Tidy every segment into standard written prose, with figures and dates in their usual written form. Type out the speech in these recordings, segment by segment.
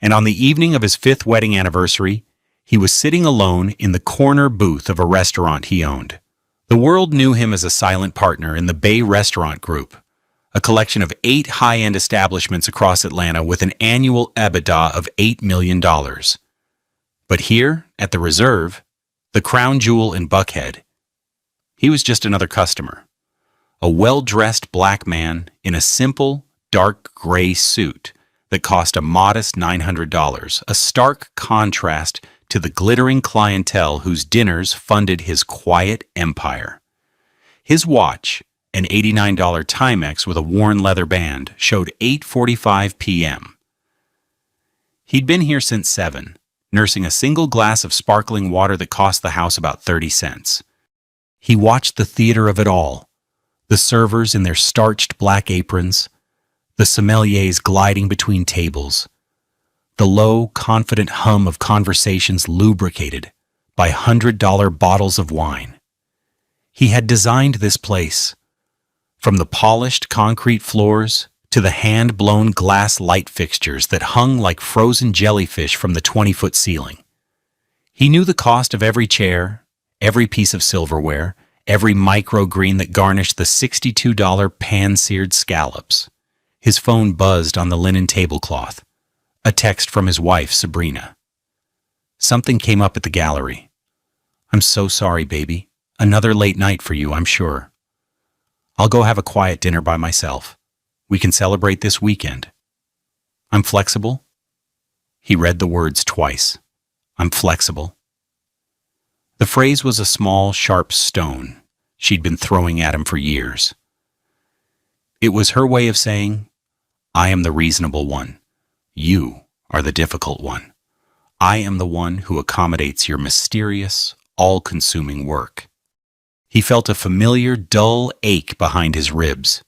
And on the evening of his 5th wedding anniversary, he was sitting alone in the corner booth of a restaurant he owned. The world knew him as a silent partner in the Bay Restaurant Group, a collection of 8 high-end establishments across Atlanta with an annual EBITDA of $8 million. But here, at the Reserve, the crown jewel in Buckhead, he was just another customer. A well-dressed black man in a simple, dark gray suit that cost a modest $900, a stark contrast to the glittering clientele whose dinners funded his quiet empire. His watch, an $89 Timex with a worn leather band, showed 8:45 p.m. He'd been here since 7, nursing a single glass of sparkling water that cost the house about 30 cents. He watched the theater of it all, the servers in their starched black aprons, the sommeliers gliding between tables, the low, confident hum of conversations lubricated by $100 bottles of wine. He had designed this place, from the polished concrete floors to the hand-blown glass light fixtures that hung like frozen jellyfish from the 20-foot ceiling. He knew the cost of every chair, every piece of silverware, every microgreen that garnished the $62 pan-seared scallops. His phone buzzed on the linen tablecloth. A text from his wife, Sabrina. Something came up at the gallery. "I'm so sorry, baby. Another late night for you, I'm sure. I'll go have a quiet dinner by myself. We can celebrate this weekend. I'm flexible." He read the words twice. "I'm flexible." The phrase was a small, sharp stone she'd been throwing at him for years. It was her way of saying, "I am the reasonable one. You are the difficult one. I am the one who accommodates your mysterious, all-consuming work." He felt a familiar, dull ache behind his ribs.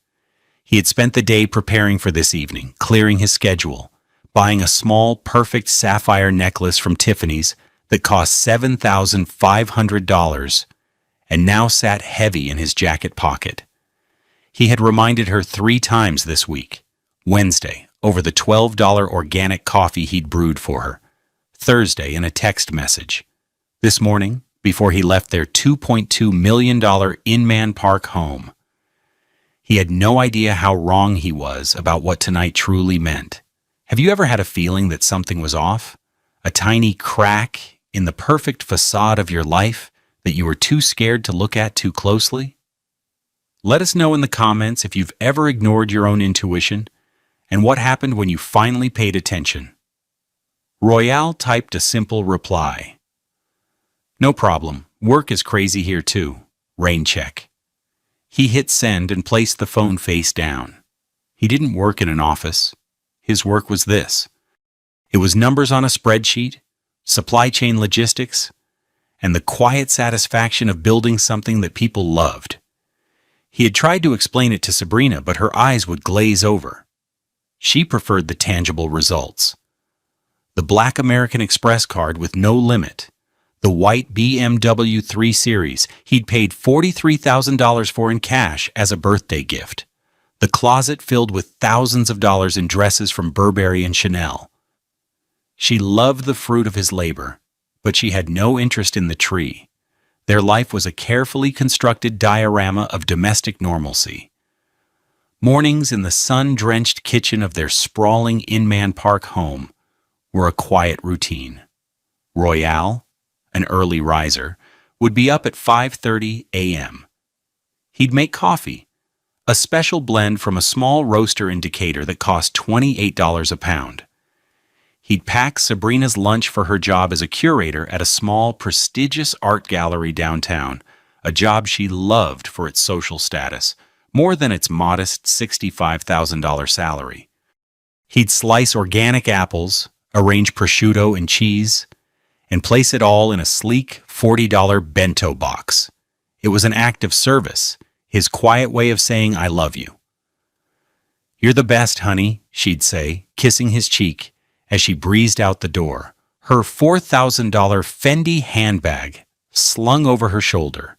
He had spent the day preparing for this evening, clearing his schedule, buying a small, perfect sapphire necklace from Tiffany's that cost $7,500 and now sat heavy in his jacket pocket. He had reminded her 3 times this week. Wednesday, over the $12 organic coffee he'd brewed for her. Thursday, in a text message. This morning, before he left their $2.2 million Inman Park home. He had no idea how wrong he was about what tonight truly meant. Have you ever had a feeling that something was off? A tiny crack in the perfect facade of your life that you were too scared to look at too closely? Let us know in the comments if you've ever ignored your own intuition and what happened when you finally paid attention. Royale typed a simple reply. "No problem. Work is crazy here too. Rain check." He hit send and placed the phone face down. He didn't work in an office. His work was this. It was numbers on a spreadsheet, supply chain logistics, and the quiet satisfaction of building something that people loved. He had tried to explain it to Sabrina, but her eyes would glaze over. She preferred the tangible results. The black American Express card with no limit, the white BMW 3 Series he'd paid $43,000 for in cash as a birthday gift, the closet filled with thousands of dollars in dresses from Burberry and Chanel. She loved the fruit of his labor, but she had no interest in the tree. Their life was a carefully constructed diorama of domestic normalcy. Mornings in the sun-drenched kitchen of their sprawling Inman Park home were a quiet routine. Royale, an early riser, would be up at 5:30 a.m. He'd make coffee, a special blend from a small roaster in Decatur that cost $28 a pound. He'd pack Sabrina's lunch for her job as a curator at a small, prestigious art gallery downtown, a job she loved for its social status, more than its modest $65,000 salary. He'd slice organic apples, arrange prosciutto and cheese, and place it all in a sleek $40 bento box. It was an act of service, his quiet way of saying, "I love you." "You're the best, honey," she'd say, kissing his cheek as she breezed out the door, her $4,000 Fendi handbag slung over her shoulder.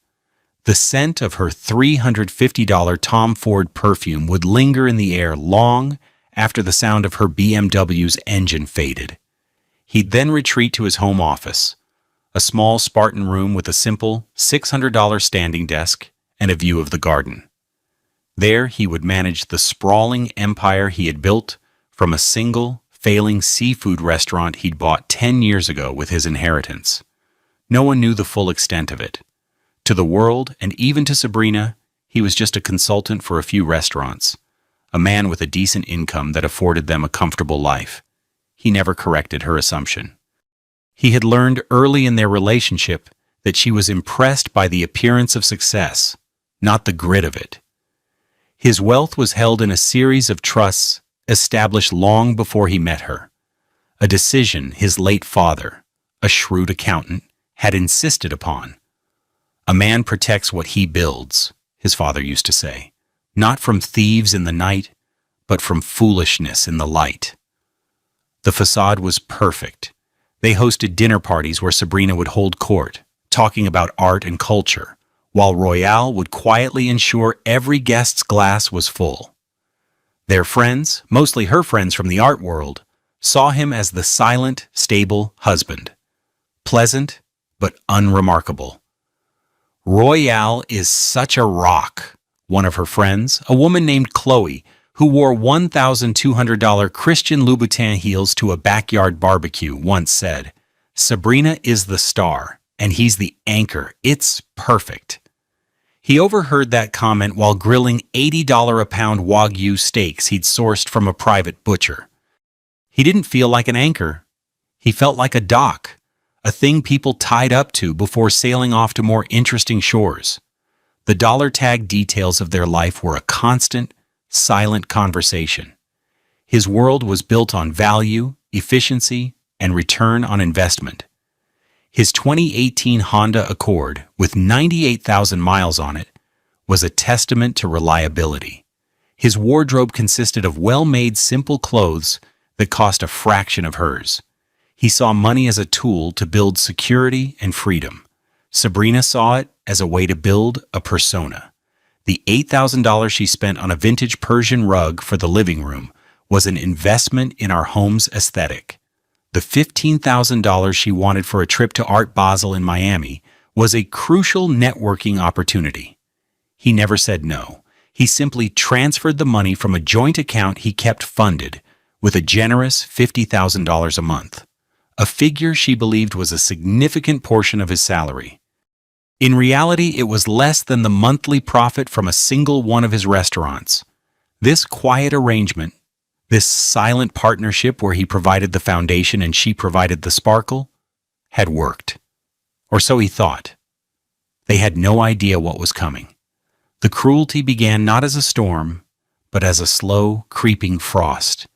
The scent of her $350 Tom Ford perfume would linger in the air long after the sound of her BMW's engine faded. He'd then retreat to his home office, a small Spartan room with a simple $600 standing desk and a view of the garden. There he would manage the sprawling empire he had built from a single, failing seafood restaurant he'd bought 10 years ago with his inheritance. No one knew the full extent of it. To the world, and even to Sabrina, he was just a consultant for a few restaurants, a man with a decent income that afforded them a comfortable life. He never corrected her assumption. He had learned early in their relationship that she was impressed by the appearance of success, not the grit of it. His wealth was held in a series of trusts established long before he met her, a decision his late father, a shrewd accountant, had insisted upon. A man protects what he builds, his father used to say, not from thieves in the night, but from foolishness in the light. The facade was perfect. They hosted dinner parties where Sabrina would hold court, talking about art and culture, while Royale would quietly ensure every guest's glass was full. Their friends, mostly her friends from the art world, saw him as the silent, stable husband. Pleasant, but unremarkable. Royale is such a rock, one of her friends, a woman named Chloe, who wore $1,200 Christian Louboutin heels to a backyard barbecue, once said, "Sabrina is the star, and he's the anchor. It's perfect." He overheard that comment while grilling $80 a pound Wagyu steaks he'd sourced from a private butcher. He didn't feel like an anchor. He felt like a dock, a thing people tied up to before sailing off to more interesting shores. The dollar tag details of their life were a constant, silent conversation. His world was built on value, efficiency, and return on investment. His 2018 Honda Accord, with 98,000 miles on it, was a testament to reliability. His wardrobe consisted of well-made, simple clothes that cost a fraction of hers. He saw money as a tool to build security and freedom. Sabrina saw it as a way to build a persona. The $8,000 she spent on a vintage Persian rug for the living room was an investment in our home's aesthetic. The $15,000 she wanted for a trip to Art Basel in Miami was a crucial networking opportunity. He never said no. He simply transferred the money from a joint account he kept funded with a generous $50,000 a month, a figure she believed was a significant portion of his salary. In reality, it was less than the monthly profit from a single one of his restaurants. This quiet arrangement, this silent partnership where he provided the foundation and she provided the sparkle, had worked. Or so he thought. They had no idea what was coming. The cruelty began not as a storm, but as a slow, creeping frost.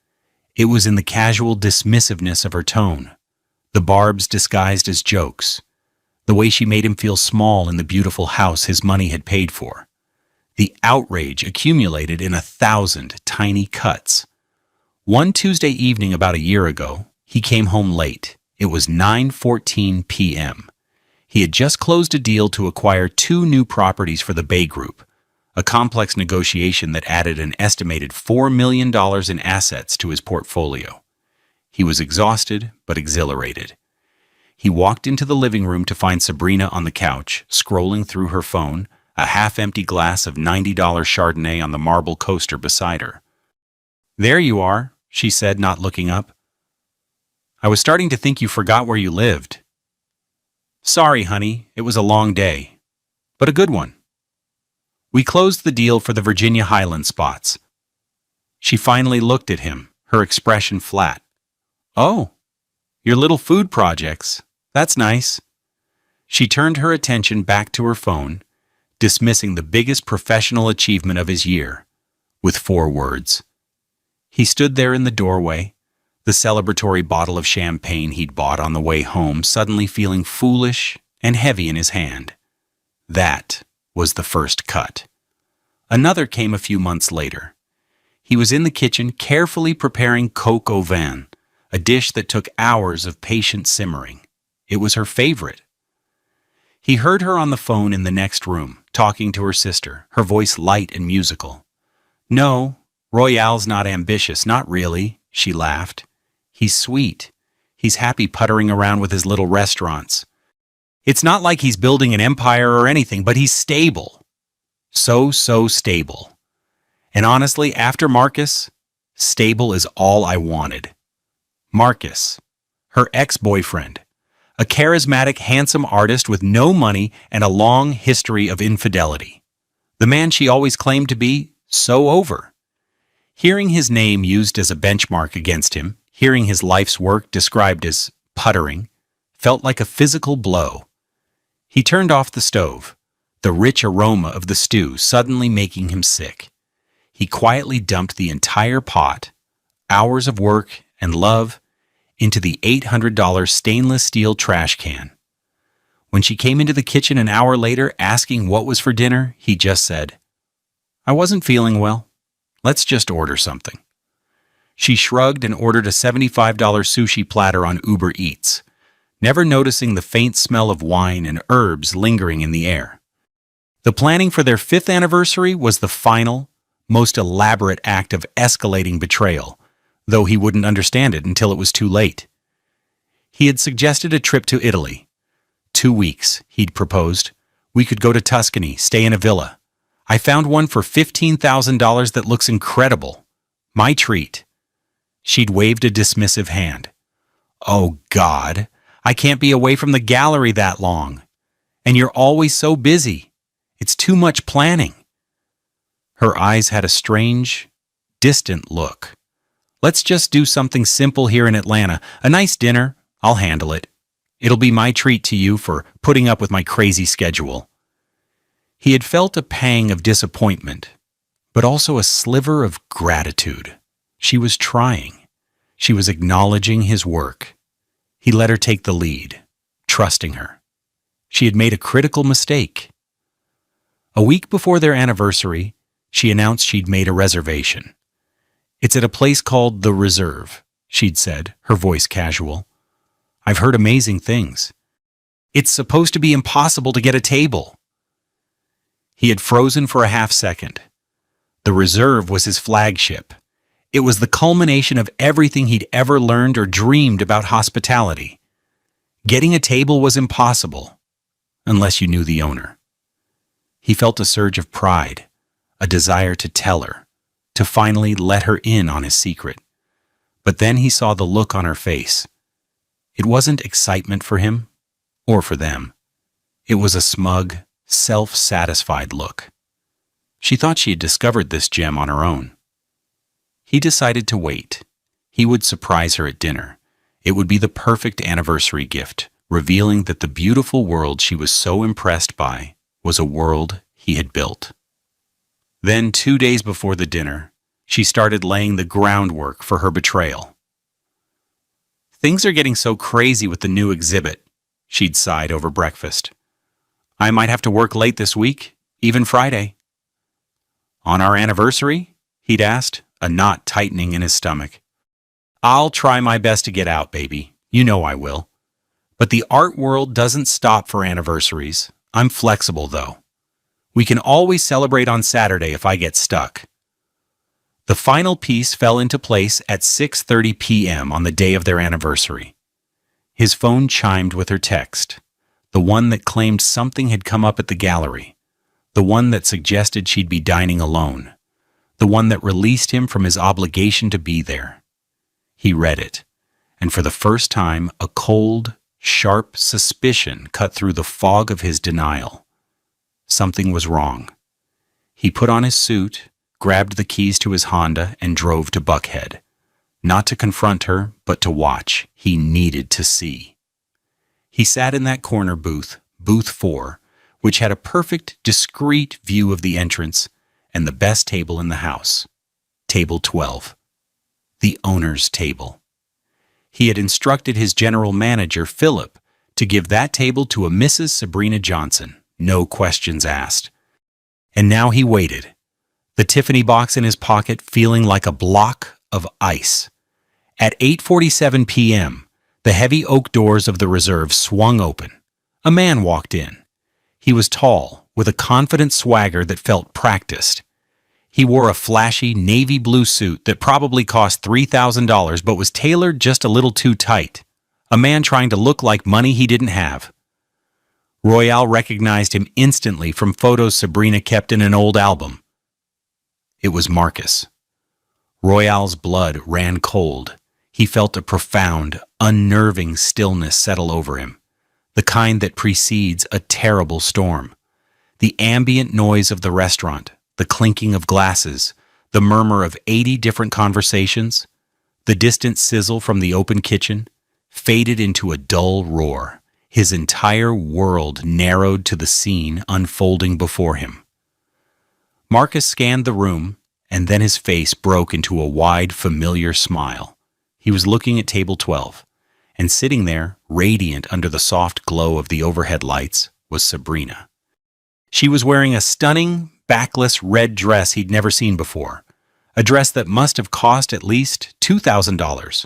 It was in the casual dismissiveness of her tone, the barbs disguised as jokes, the way she made him feel small in the beautiful house his money had paid for. The outrage accumulated in 1,000 tiny cuts. One Tuesday evening about a year ago, he came home late. It was 9:14 p.m. He had just closed a deal to acquire 2 new properties for the Bay Group, a complex negotiation that added an estimated $4 million in assets to his portfolio. He was exhausted but exhilarated. He walked into the living room to find Sabrina on the couch, scrolling through her phone, a half-empty glass of $90 Chardonnay on the marble coaster beside her. "There you are," she said, not looking up. "I was starting to think you forgot where you lived." "Sorry, honey, it was a long day, but a good one. We closed the deal for the Virginia Highland spots." She finally looked at him, her expression flat. "Oh, your little food projects. That's nice." She turned her attention back to her phone, dismissing the biggest professional achievement of his year, with 4 words. He stood there in the doorway, the celebratory bottle of champagne he'd bought on the way home suddenly feeling foolish and heavy in his hand. That was the first cut. Another came a few months later. He was in the kitchen carefully preparing coq au vin, a dish that took hours of patient simmering. It was her favorite. He heard her on the phone in the next room, talking to her sister, her voice light and musical. "No, Royale's not ambitious, not really," she laughed. "He's sweet. He's happy puttering around with his little restaurants. It's not like he's building an empire or anything, but he's stable. So stable. And honestly, after Marcus, stable is all I wanted. Marcus, her ex-boyfriend, a charismatic, handsome artist with no money and a long history of infidelity. The man she always claimed to be so over. Hearing his name used as a benchmark against him, hearing his life's work described as puttering, felt like a physical blow. He turned off the stove, the rich aroma of the stew suddenly making him sick. He quietly dumped the entire pot, hours of work and love, into the $800 stainless steel trash can. When she came into the kitchen an hour later asking what was for dinner, he just said, "I wasn't feeling well. Let's just order something." She shrugged and ordered a $75 sushi platter on Uber Eats, never noticing the faint smell of wine and herbs lingering in the air. The planning for their 5th anniversary was the final, most elaborate act of escalating betrayal, though he wouldn't understand it until it was too late. He had suggested a trip to Italy. 2 weeks, he'd proposed. We could go to Tuscany, stay in a villa. I found one for $15,000 that looks incredible. My treat. She'd waved a dismissive hand. "Oh, God, I can't be away from the gallery that long. And you're always so busy. It's too much planning." Her eyes had a strange, distant look. "Let's just do something simple here in Atlanta. A nice dinner. I'll handle it. It'll be my treat to you for putting up with my crazy schedule." He had felt a pang of disappointment, but also a sliver of gratitude. She was trying. She was acknowledging his work. He let her take the lead, trusting her. She had made a critical mistake. A week before their anniversary, she announced she'd made a reservation. "It's at a place called The Reserve," she'd said, her voice casual. "I've heard amazing things. It's supposed to be impossible to get a table." He had frozen for a half second. The Reserve was his flagship. It was the culmination of everything he'd ever learned or dreamed about hospitality. Getting a table was impossible, unless you knew the owner. He felt a surge of pride, a desire to tell her, to finally let her in on his secret. But then he saw the look on her face. It wasn't excitement for him, or for them. It was a smug, self-satisfied look. She thought she had discovered this gem on her own. He decided to wait. He would surprise her at dinner. It would be the perfect anniversary gift, revealing that the beautiful world she was so impressed by was a world he had built. Then, 2 days before the dinner, she started laying the groundwork for her betrayal. "Things are getting so crazy with the new exhibit," she'd sighed over breakfast. "I might have to work late this week, even Friday." "On our anniversary?" he'd asked, a knot tightening in his stomach. "I'll try my best to get out, baby. You know I will. But the art world doesn't stop for anniversaries. I'm flexible, though. We can always celebrate on Saturday if I get stuck." The final piece fell into place at 6:30 p.m. on the day of their anniversary. His phone chimed with her text, the one that claimed something had come up at the gallery, the one that suggested she'd be dining alone, the one that released him from his obligation to be there. He read it, and for the first time, a cold, sharp suspicion cut through the fog of his denial. Something was wrong. He put on his suit, grabbed the keys to his Honda, and drove to Buckhead. Not to confront her, but to watch. He needed to see. He sat in that corner booth, booth 4, which had a perfect, discreet view of the entrance and the best table in the house. Table 12. The owner's table. He had instructed his general manager, Philip, to give that table to a Mrs. Sabrina Johnson, no questions asked. And now he waited, the Tiffany box in his pocket feeling like a block of ice. At 8:47 p.m., the heavy oak doors of the Reserve swung open. A man walked in. He was tall, with a confident swagger that felt practiced. He wore a flashy navy blue suit that probably cost $3,000 but was tailored just a little too tight. a man trying to look like money he didn't have. Royale recognized him instantly from photos Sabrina kept in an old album. It was Marcus. Royale's blood ran cold. He felt a profound, unnerving stillness settle over him, the kind that precedes a terrible storm. The ambient noise of the restaurant, the clinking of glasses, the murmur of 80 different conversations, the distant sizzle from the open kitchen, faded into a dull roar. His entire world narrowed to the scene unfolding before him. Marcus scanned the room, and then his face broke into a wide, familiar smile. He was looking at table 12, and sitting there, radiant under the soft glow of the overhead lights, was Sabrina. She was wearing a stunning, backless red dress he'd never seen before, a dress that must have cost at least $2,000.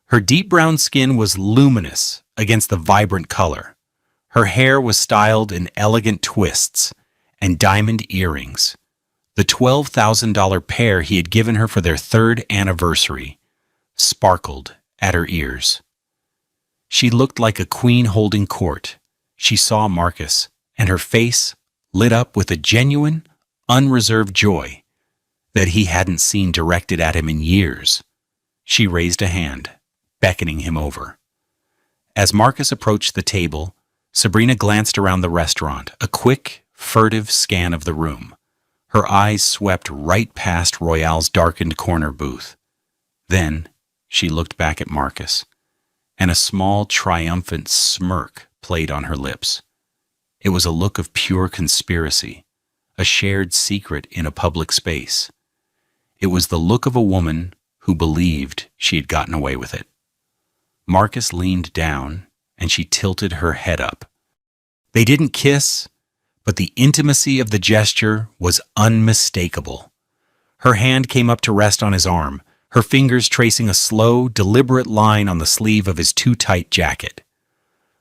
Her deep brown skin was luminous against the vibrant color. Her hair was styled in elegant twists and diamond earrings, the $12,000 pair he had given her for their 3rd anniversary, sparkled at her ears. She looked like a queen holding court. She saw Marcus, and her face lit up with a genuine, unreserved joy that he hadn't seen directed at him in years. She raised a hand, beckoning him over. As Marcus approached the table, Sabrina glanced around the restaurant, a quick, furtive scan of the room. Her eyes swept right past Royale's darkened corner booth. Then she looked back at Marcus, and a small, triumphant smirk played on her lips. It was a look of pure conspiracy, a shared secret in a public space. It was the look of a woman who believed she had gotten away with it. Marcus leaned down, and she tilted her head up. They didn't kiss, but the intimacy of the gesture was unmistakable. Her hand came up to rest on his arm, her fingers tracing a slow, deliberate line on the sleeve of his too-tight jacket.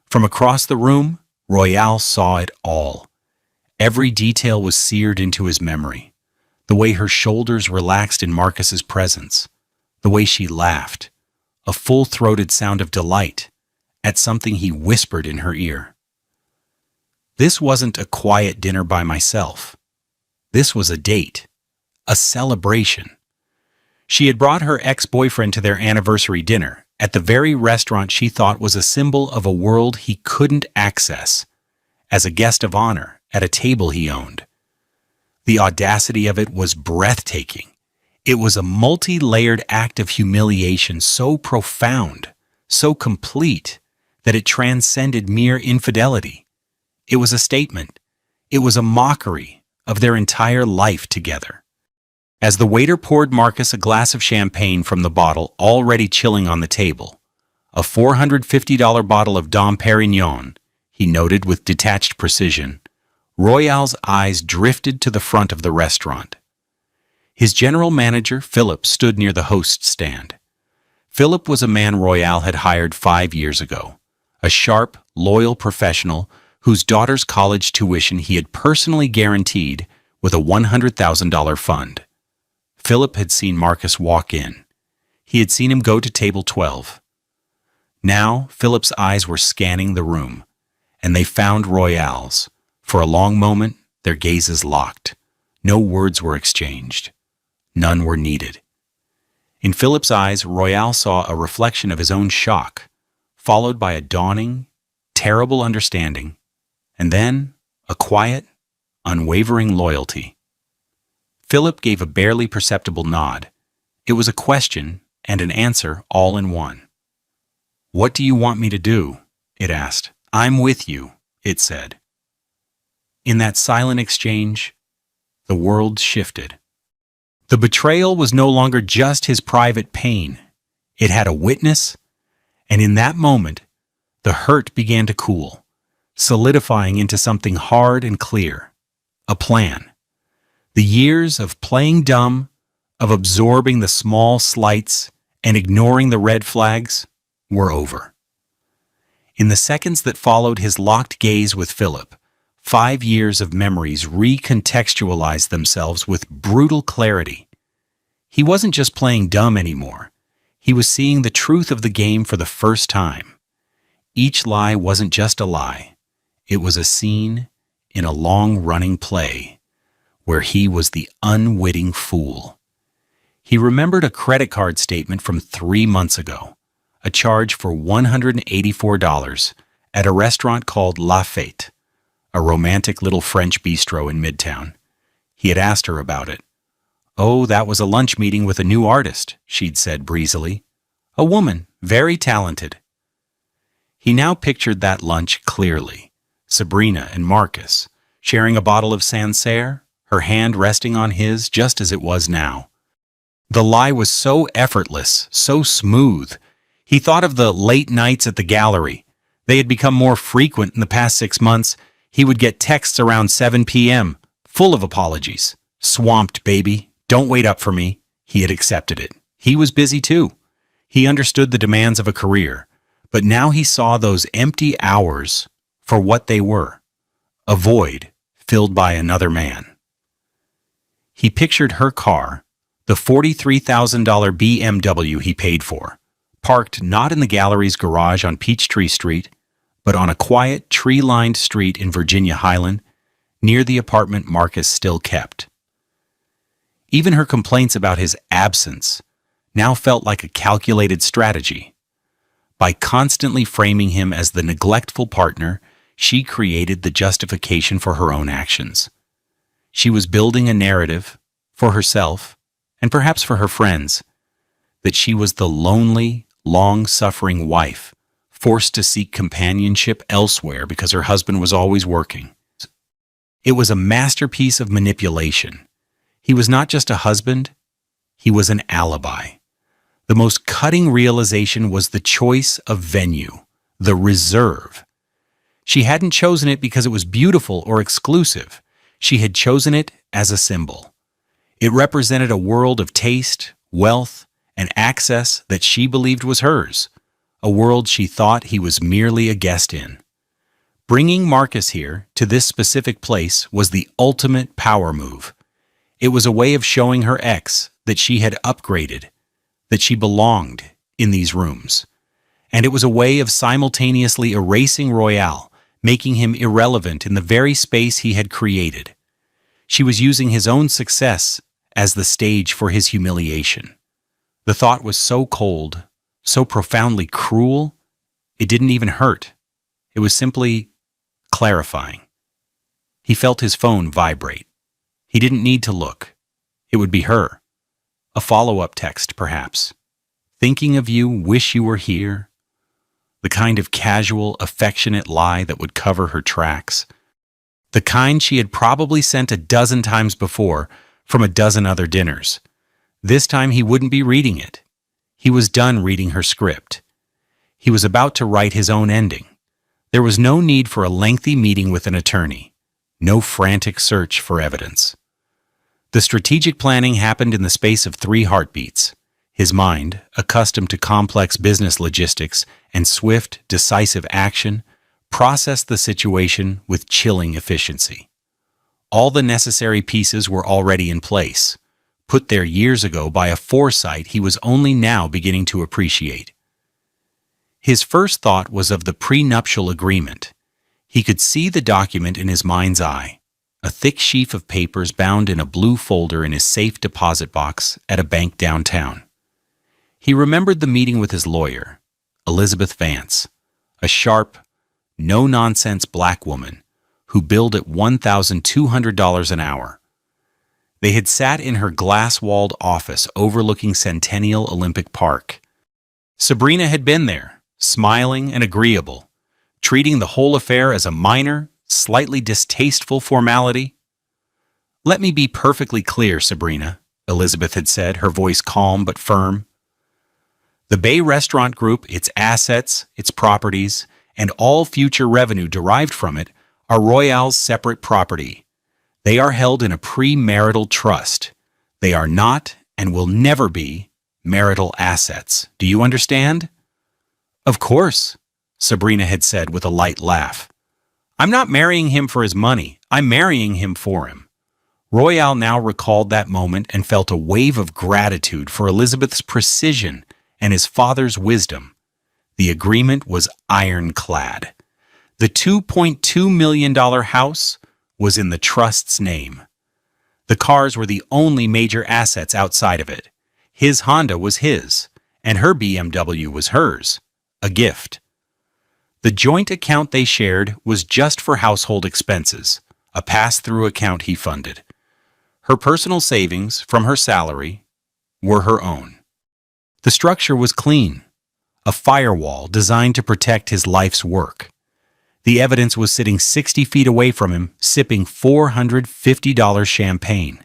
From across the room, Royale saw it all. Every detail was seared into his memory. The way her shoulders relaxed in Marcus's presence, the way she laughed, a full-throated sound of delight at something he whispered in her ear. This wasn't a quiet dinner by myself. This was a date, a celebration. She had brought her ex-boyfriend to their anniversary dinner at the very restaurant she thought was a symbol of a world he couldn't access, as a guest of honor at a table he owned. The audacity of it was breathtaking. It was a multi-layered act of humiliation so profound, so complete, that it transcended mere infidelity. It was a statement. It was a mockery of their entire life together. As the waiter poured Marcus a glass of champagne from the bottle already chilling on the table, a $450 bottle of Dom Perignon, he noted with detached precision, Royale's eyes drifted to the front of the restaurant. His general manager, Philip, stood near the host's stand. Philip was a man Royale had hired 5 years ago, a sharp, loyal professional whose daughter's college tuition he had personally guaranteed with a $100,000 fund. Philip had seen Marcus walk in. He had seen him go to table 12. Now, Philip's eyes were scanning the room, and they found Royale's. For a long moment, their gazes locked. No words were exchanged. None were needed. In Philip's eyes, Royale saw a reflection of his own shock, followed by a dawning, terrible understanding, and then a quiet, unwavering loyalty. Philip gave a barely perceptible nod. It was a question and an answer all in one. "What do you want me to do?" it asked. "I'm with you," it said. In that silent exchange, the world shifted. The betrayal was no longer just his private pain. It had a witness, and in that moment, the hurt began to cool, solidifying into something hard and clear, a plan. The years of playing dumb, of absorbing the small slights and ignoring the red flags, were over. In the seconds that followed his locked gaze with Philip, 5 years of memories recontextualized themselves with brutal clarity. He wasn't just playing dumb anymore. He was seeing the truth of the game for the first time. Each lie wasn't just a lie. It was a scene in a long-running play where he was the unwitting fool. He remembered a credit card statement from 3 months ago, a charge for $184 at a restaurant called La Fête, a romantic little French bistro in Midtown. He had asked her about it. "Oh, that was a lunch meeting with a new artist," she'd said breezily. "A woman, very talented." He now pictured that lunch clearly. Sabrina and Marcus, sharing a bottle of Sancerre, her hand resting on his just as it was now. The lie was so effortless, so smooth. He thought of the late nights at the gallery. They had become more frequent in the past 6 months. He would get texts around 7 p.m., full of apologies. "Swamped, baby. Don't wait up for me." He had accepted it. He was busy too. He understood the demands of a career, but now he saw those empty hours for what they were, a void filled by another man. He pictured her car, the $43,000 BMW he paid for, parked not in the gallery's garage on Peachtree Street, but on a quiet, tree-lined street in Virginia Highland, near the apartment Marcus still kept. Even her complaints about his absence now felt like a calculated strategy. By constantly framing him as the neglectful partner, she created the justification for her own actions. She was building a narrative for herself, and perhaps for her friends, that she was the lonely, long-suffering wife, forced to seek companionship elsewhere because her husband was always working. It was a masterpiece of manipulation. He was not just a husband, he was an alibi. The most cutting realization was the choice of venue, the reserve. She hadn't chosen it because it was beautiful or exclusive. She had chosen it as a symbol. It represented a world of taste, wealth, and access that she believed was hers, a world she thought he was merely a guest in. Bringing Marcus here, to this specific place, was the ultimate power move. It was a way of showing her ex that she had upgraded, that she belonged in these rooms. And it was a way of simultaneously erasing Royale, making him irrelevant in the very space he had created. She was using his own success as the stage for his humiliation. The thought was so cold, so profoundly cruel, it didn't even hurt. It was simply clarifying. He felt his phone vibrate. He didn't need to look. It would be her. A follow-up text, perhaps. "Thinking of you, wish you were here." The kind of casual, affectionate lie that would cover her tracks. The kind she had probably sent a dozen times before from a dozen other dinners. This time he wouldn't be reading it. He was done reading her script. He was about to write his own ending. There was no need for a lengthy meeting with an attorney. No frantic search for evidence. The strategic planning happened in the space of 3 heartbeats. His mind, accustomed to complex business logistics and swift, decisive action, processed the situation with chilling efficiency. All the necessary pieces were already in place, put there years ago by a foresight he was only now beginning to appreciate. His first thought was of the prenuptial agreement. He could see the document in his mind's eye, a thick sheaf of papers bound in a blue folder in his safe deposit box at a bank downtown. He remembered the meeting with his lawyer, Elizabeth Vance, a sharp, no-nonsense black woman who billed at $1,200 an hour. They had sat in her glass-walled office overlooking Centennial Olympic Park. Sabrina had been there, smiling and agreeable, treating the whole affair as a minor, slightly distasteful formality. "Let me be perfectly clear, Sabrina," Elizabeth had said, her voice calm but firm. "The Bay Restaurant Group, its assets, its properties, and all future revenue derived from it are Royale's separate property. They are held in a premarital trust. They are not, and will never be, marital assets. Do you understand?" "Of course," Sabrina had said with a light laugh. "I'm not marrying him for his money. I'm marrying him for him." Royale now recalled that moment and felt a wave of gratitude for Elizabeth's precision and his father's wisdom. The agreement was ironclad. The $2.2 million house was in the trust's name. The cars were the only major assets outside of it. His Honda was his, and her BMW was hers, a gift. The joint account they shared was just for household expenses, a pass-through account he funded. Her personal savings from her salary were her own. The structure was clean, a firewall designed to protect his life's work. The evidence was sitting 60 feet away from him, sipping $450 champagne.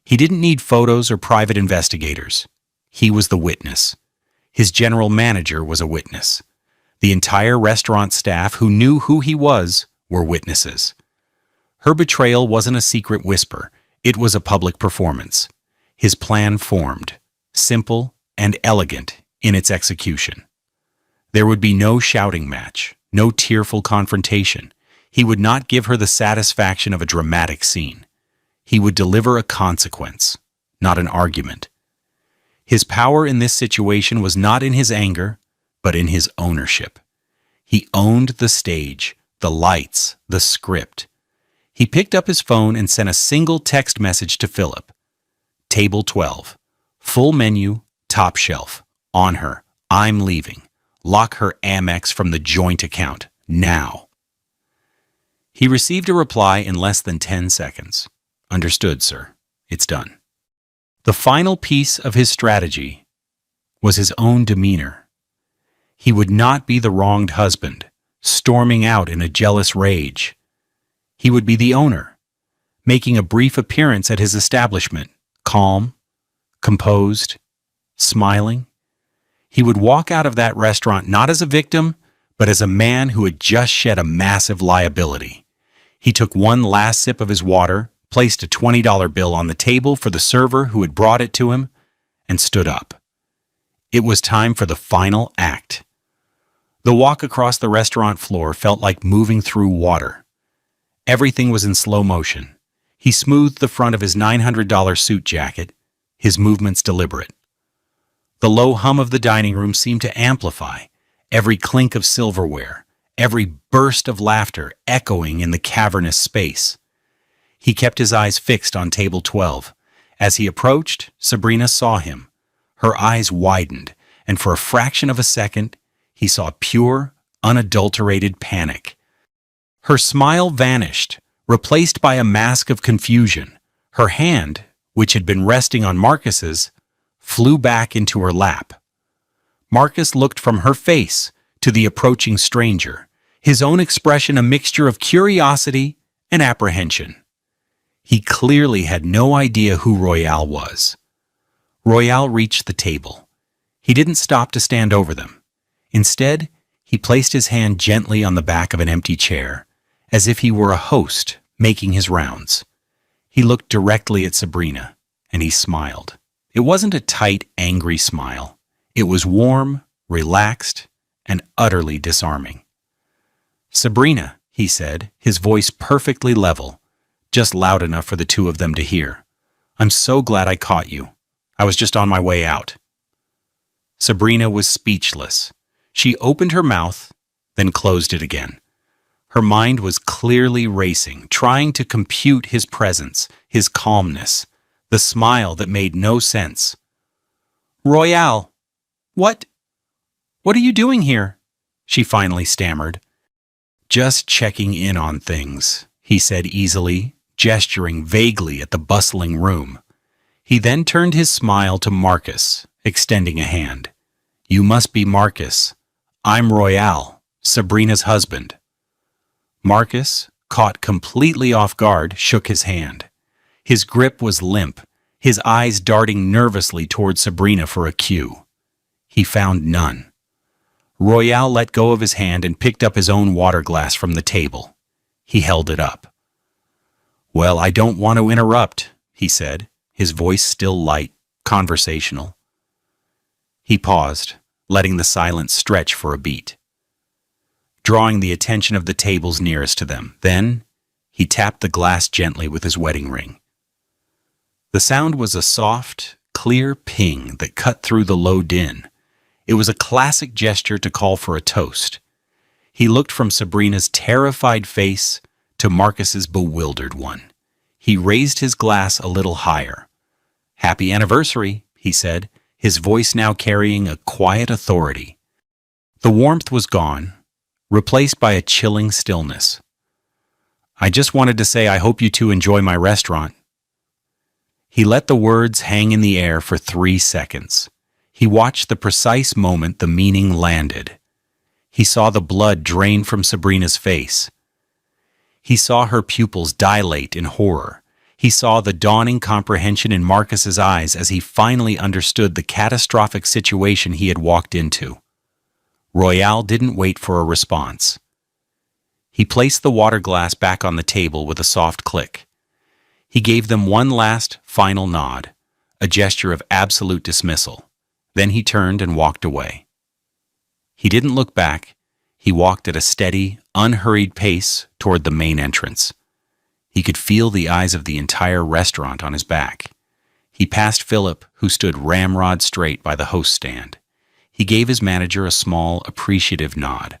He didn't need photos or private investigators. He was the witness. His general manager was a witness. The entire restaurant staff who knew who he was were witnesses. Her betrayal wasn't a secret whisper. It was a public performance. His plan formed, simple and elegant in its execution. There would be no shouting match, no tearful confrontation. He would not give her the satisfaction of a dramatic scene. He would deliver a consequence, not an argument. His power in this situation was not in his anger, but in his ownership. He owned the stage, the lights, the script. He picked up his phone and sent a single text message to Philip. Table 12. Full menu, top shelf. On her. I'm leaving. Lock her Amex from the joint account. Now. He received a reply in less than 10 seconds. Understood, sir. It's done. The final piece of his strategy was his own demeanor. He would not be the wronged husband, storming out in a jealous rage. He would be the owner, making a brief appearance at his establishment, calm, composed, smiling. He would walk out of that restaurant not as a victim, but as a man who had just shed a massive liability. He took one last sip of his water, placed a $20 bill on the table for the server who had brought it to him, and stood up. It was time for the final act. The walk across the restaurant floor felt like moving through water. Everything was in slow motion. He smoothed the front of his $900 suit jacket, his movements deliberate. The low hum of the dining room seemed to amplify, every clink of silverware, every burst of laughter echoing in the cavernous space. He kept his eyes fixed on table 12. As he approached, Sabrina saw him. Her eyes widened, and for a fraction of a second, he saw pure, unadulterated panic. Her smile vanished, replaced by a mask of confusion. Her hand, which had been resting on Marcus's, flew back into her lap. Marcus looked from her face to the approaching stranger, his own expression a mixture of curiosity and apprehension. He clearly had no idea who Royale was. Royale reached the table. He didn't stop to stand over them. Instead, he placed his hand gently on the back of an empty chair, as if he were a host making his rounds. He looked directly at Sabrina, and he smiled. It wasn't a tight, angry smile. It was warm, relaxed, and utterly disarming. "Sabrina," he said, his voice perfectly level, just loud enough for the two of them to hear. "I'm so glad I caught you. I was just on my way out." Sabrina was speechless. She opened her mouth, then closed it again. Her mind was clearly racing, trying to compute his presence, his calmness, the smile that made no sense. "Royale, what are you doing here?" she finally stammered. "Just checking in on things," he said easily, gesturing vaguely at the bustling room. He then turned his smile to Marcus, extending a hand. "You must be Marcus. I'm Royale, Sabrina's husband." Marcus, caught completely off guard, shook his hand. His grip was limp, his eyes darting nervously toward Sabrina for a cue. He found none. Royale let go of his hand and picked up his own water glass from the table. He held it up. "Well, I don't want to interrupt," he said, his voice still light, conversational. He paused, letting the silence stretch for a beat, drawing the attention of the tables nearest to them. Then, he tapped the glass gently with his wedding ring. The sound was a soft, clear ping that cut through the low din. It was a classic gesture to call for a toast. He looked from Sabrina's terrified face to Marcus's bewildered one. He raised his glass a little higher. "Happy anniversary," he said, his voice now carrying a quiet authority. The warmth was gone, replaced by a chilling stillness. "I just wanted to say I hope you two enjoy my restaurant." He let the words hang in the air for 3 seconds. He watched the precise moment the meaning landed. He saw the blood drain from Sabrina's face. He saw her pupils dilate in horror. He saw the dawning comprehension in Marcus's eyes as he finally understood the catastrophic situation he had walked into. Royale didn't wait for a response. He placed the water glass back on the table with a soft click. He gave them one last, final nod, a gesture of absolute dismissal. Then he turned and walked away. He didn't look back. He walked at a steady, unhurried pace toward the main entrance. He could feel the eyes of the entire restaurant on his back. He passed Philip, who stood ramrod straight by the host stand. He gave his manager a small, appreciative nod.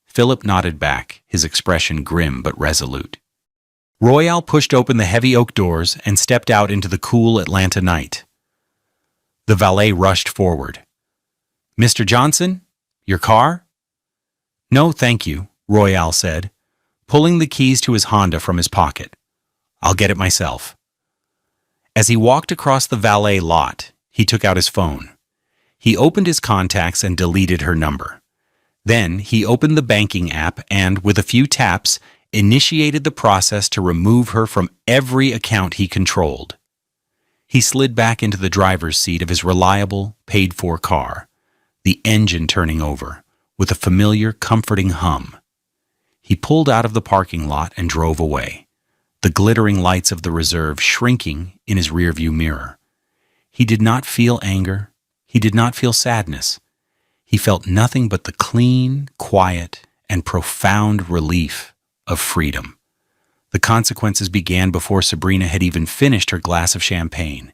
Philip nodded back, his expression grim but resolute. Royale pushed open the heavy oak doors and stepped out into the cool Atlanta night. The valet rushed forward. "Mr. Johnson, your car?" "No, thank you," Royale said, pulling the keys to his Honda from his pocket. "I'll get it myself." As he walked across the valet lot, he took out his phone. He opened his contacts and deleted her number. Then he opened the banking app and, with a few taps, initiated the process to remove her from every account he controlled. He slid back into the driver's seat of his reliable, paid-for car, the engine turning over, with a familiar, comforting hum. He pulled out of the parking lot and drove away, the glittering lights of the reserve shrinking in his rearview mirror. He did not feel anger. He did not feel sadness. He felt nothing but the clean, quiet, and profound relief of freedom. The consequences began before Sabrina had even finished her glass of champagne.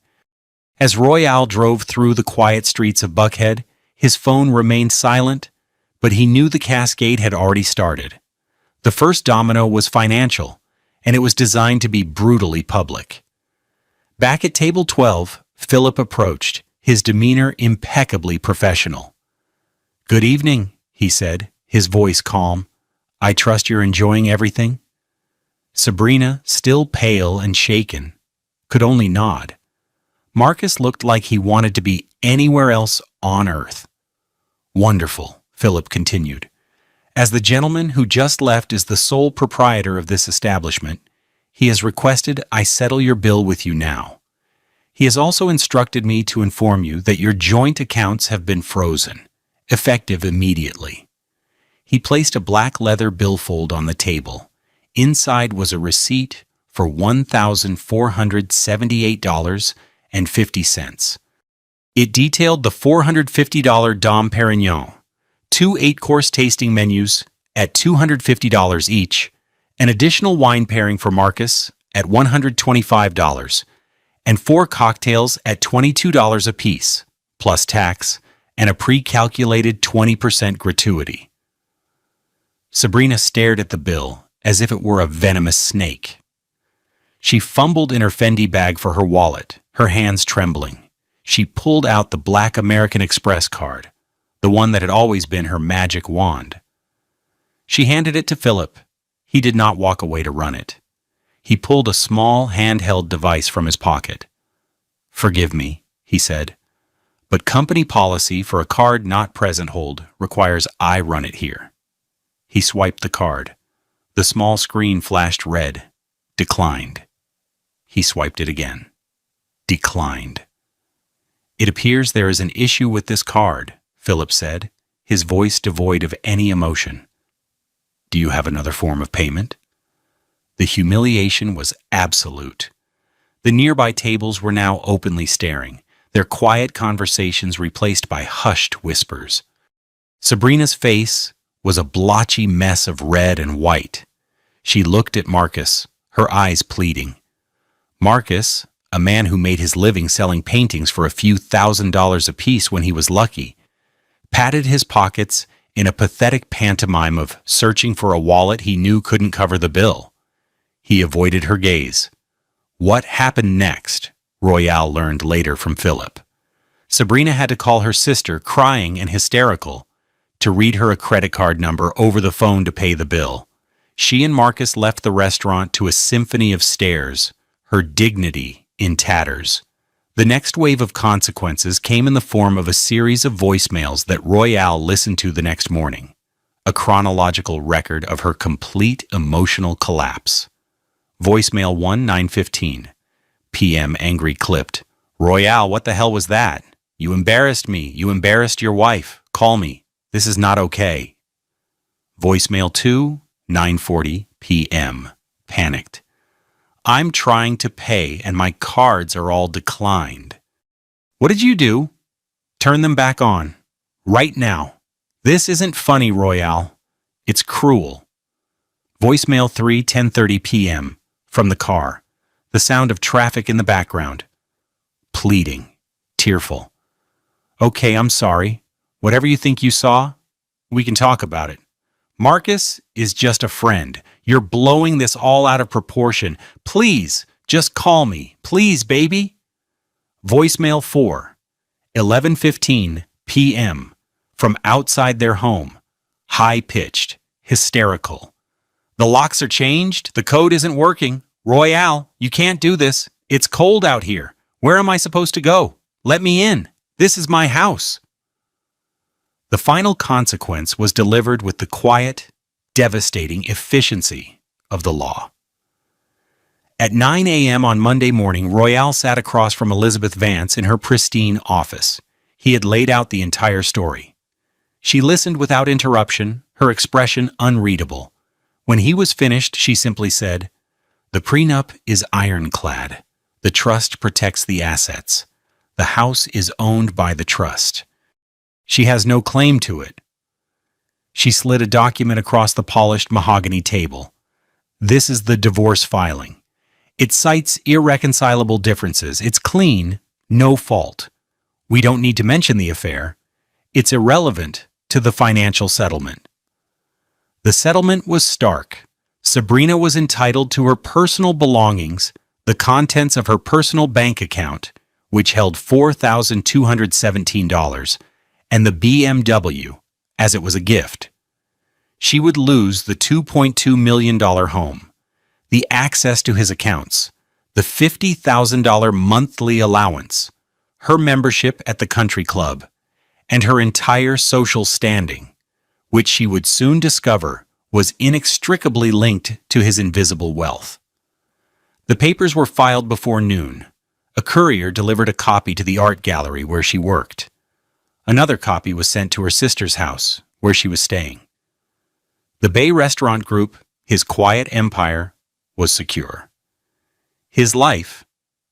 As Royale drove through the quiet streets of Buckhead, his phone remained silent, but he knew the cascade had already started. The first domino was financial, and it was designed to be brutally public. Back at table 12, Philip approached, his demeanor impeccably professional. "Good evening," he said, his voice calm. "I trust you're enjoying everything?" Sabrina, still pale and shaken, could only nod. Marcus looked like he wanted to be anywhere else on earth. "Wonderful," Philip continued. "As the gentleman who just left is the sole proprietor of this establishment, he has requested I settle your bill with you now. He has also instructed me to inform you that your joint accounts have been frozen, effective immediately." He placed a black leather billfold on the table. Inside was a receipt for $1,478.50. It detailed the $450 Dom Perignon, 2 8-course tasting menus at $250 each, an additional wine pairing for Marcus at $125, and 4 cocktails at $22 apiece, plus tax, and a pre-calculated 20% gratuity. Sabrina stared at the bill as if it were a venomous snake. She fumbled in her Fendi bag for her wallet, her hands trembling. She pulled out the black American Express card, the one that had always been her magic wand. She handed it to Philip. He did not walk away to run it. He pulled a small handheld device from his pocket. "Forgive me," he said, "but company policy for a card not present hold requires I run it here." He swiped the card. The small screen flashed red. Declined. He swiped it again. Declined. "It appears there is an issue with this card," Philip said, his voice devoid of any emotion. "Do you have another form of payment?" The humiliation was absolute. The nearby tables were now openly staring, their quiet conversations replaced by hushed whispers. Sabrina's face was a blotchy mess of red and white. She looked at Marcus, her eyes pleading. Marcus, a man who made his living selling paintings for a few $1,000s apiece when he was lucky, patted his pockets in a pathetic pantomime of searching for a wallet he knew couldn't cover the bill. He avoided her gaze. What happened next, Royale learned later from Philip. Sabrina had to call her sister, crying and hysterical, to read her a credit card number over the phone to pay the bill. She and Marcus left the restaurant to a symphony of stares, her dignity in tatters. The next wave of consequences came in the form of a series of voicemails that Royale listened to the next morning, a chronological record of her complete emotional collapse. Voicemail 1, 9:15 p.m. Angry clipped. Royale, what the hell was that? You embarrassed me. You embarrassed your wife. Call me. This is not okay. Voicemail 2, 9:40 p.m. Panicked. I'm trying to pay and my cards are all declined. What did you do? Turn them back on. Right now. This isn't funny, Royale. It's cruel. Voicemail 3, 10:30 p.m. From the car. The sound of traffic in the background. Pleading. Tearful. Okay, I'm sorry. Whatever you think you saw, we can talk about it. Marcus is just a friend. You're blowing this all out of proportion. Please, just call me. Please, baby. Voicemail 4, 11:15 p.m. From outside their home. High-pitched, hysterical. The locks are changed. The code isn't working. Royale, you can't do this. It's cold out here. Where am I supposed to go? Let me in. This is my house. The final consequence was delivered with the quiet, devastating efficiency of the law. At 9 a.m. on Monday morning, Royale sat across from Elizabeth Vance in her pristine office. He had laid out the entire story. She listened without interruption, her expression unreadable. When he was finished, she simply said, "The prenup is ironclad. The trust protects the assets. The house is owned by the trust. She has no claim to it." She slid a document across the polished mahogany table. This is the divorce filing. It cites irreconcilable differences. It's clean, no fault. We don't need to mention the affair. It's irrelevant to the financial settlement. The settlement was stark. Sabrina was entitled to her personal belongings, the contents of her personal bank account, which held $4,217, and the BMW, as it was a gift. She would lose the $2.2 million home, the access to his accounts, the $50,000 monthly allowance, her membership at the country club, and her entire social standing, which she would soon discover was inextricably linked to his invisible wealth. The papers were filed before noon. A courier delivered a copy to the art gallery where she worked. Another copy was sent to her sister's house, where she was staying. The Bay Restaurant Group, his quiet empire, was secure. His life,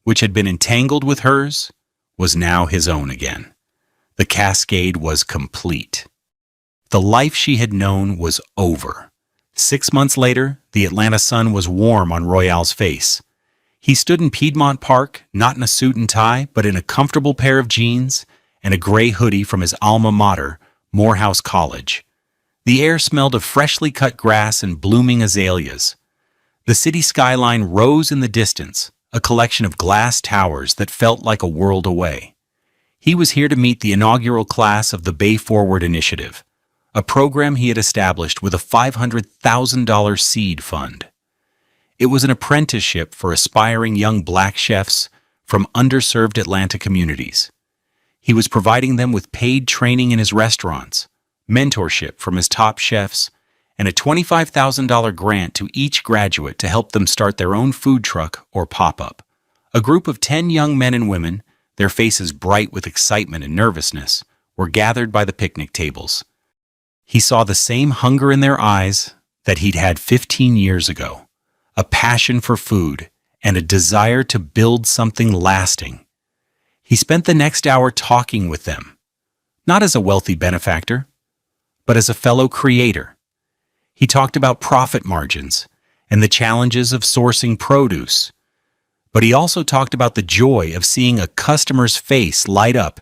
which had been entangled with hers, was now his own again. The cascade was complete. The life she had known was over. 6 months later, the Atlanta sun was warm on Royale's face. He stood in Piedmont Park, not in a suit and tie, but in a comfortable pair of jeans and a gray hoodie from his alma mater, Morehouse College. The air smelled of freshly cut grass and blooming azaleas. The city skyline rose in the distance, a collection of glass towers that felt like a world away. He was here to meet the inaugural class of the Bay Forward Initiative, a program he had established with a $500,000 seed fund. It was an apprenticeship for aspiring young black chefs from underserved Atlanta communities. He was providing them with paid training in his restaurants, mentorship from his top chefs, and a $25,000 grant to each graduate to help them start their own food truck or pop-up. A group of 10 young men and women, their faces bright with excitement and nervousness, were gathered by the picnic tables. He saw the same hunger in their eyes that he'd had 15 years ago, a passion for food and a desire to build something lasting. He spent the next hour talking with them, not as a wealthy benefactor, but as a fellow creator. He talked about profit margins and the challenges of sourcing produce, but he also talked about the joy of seeing a customer's face light up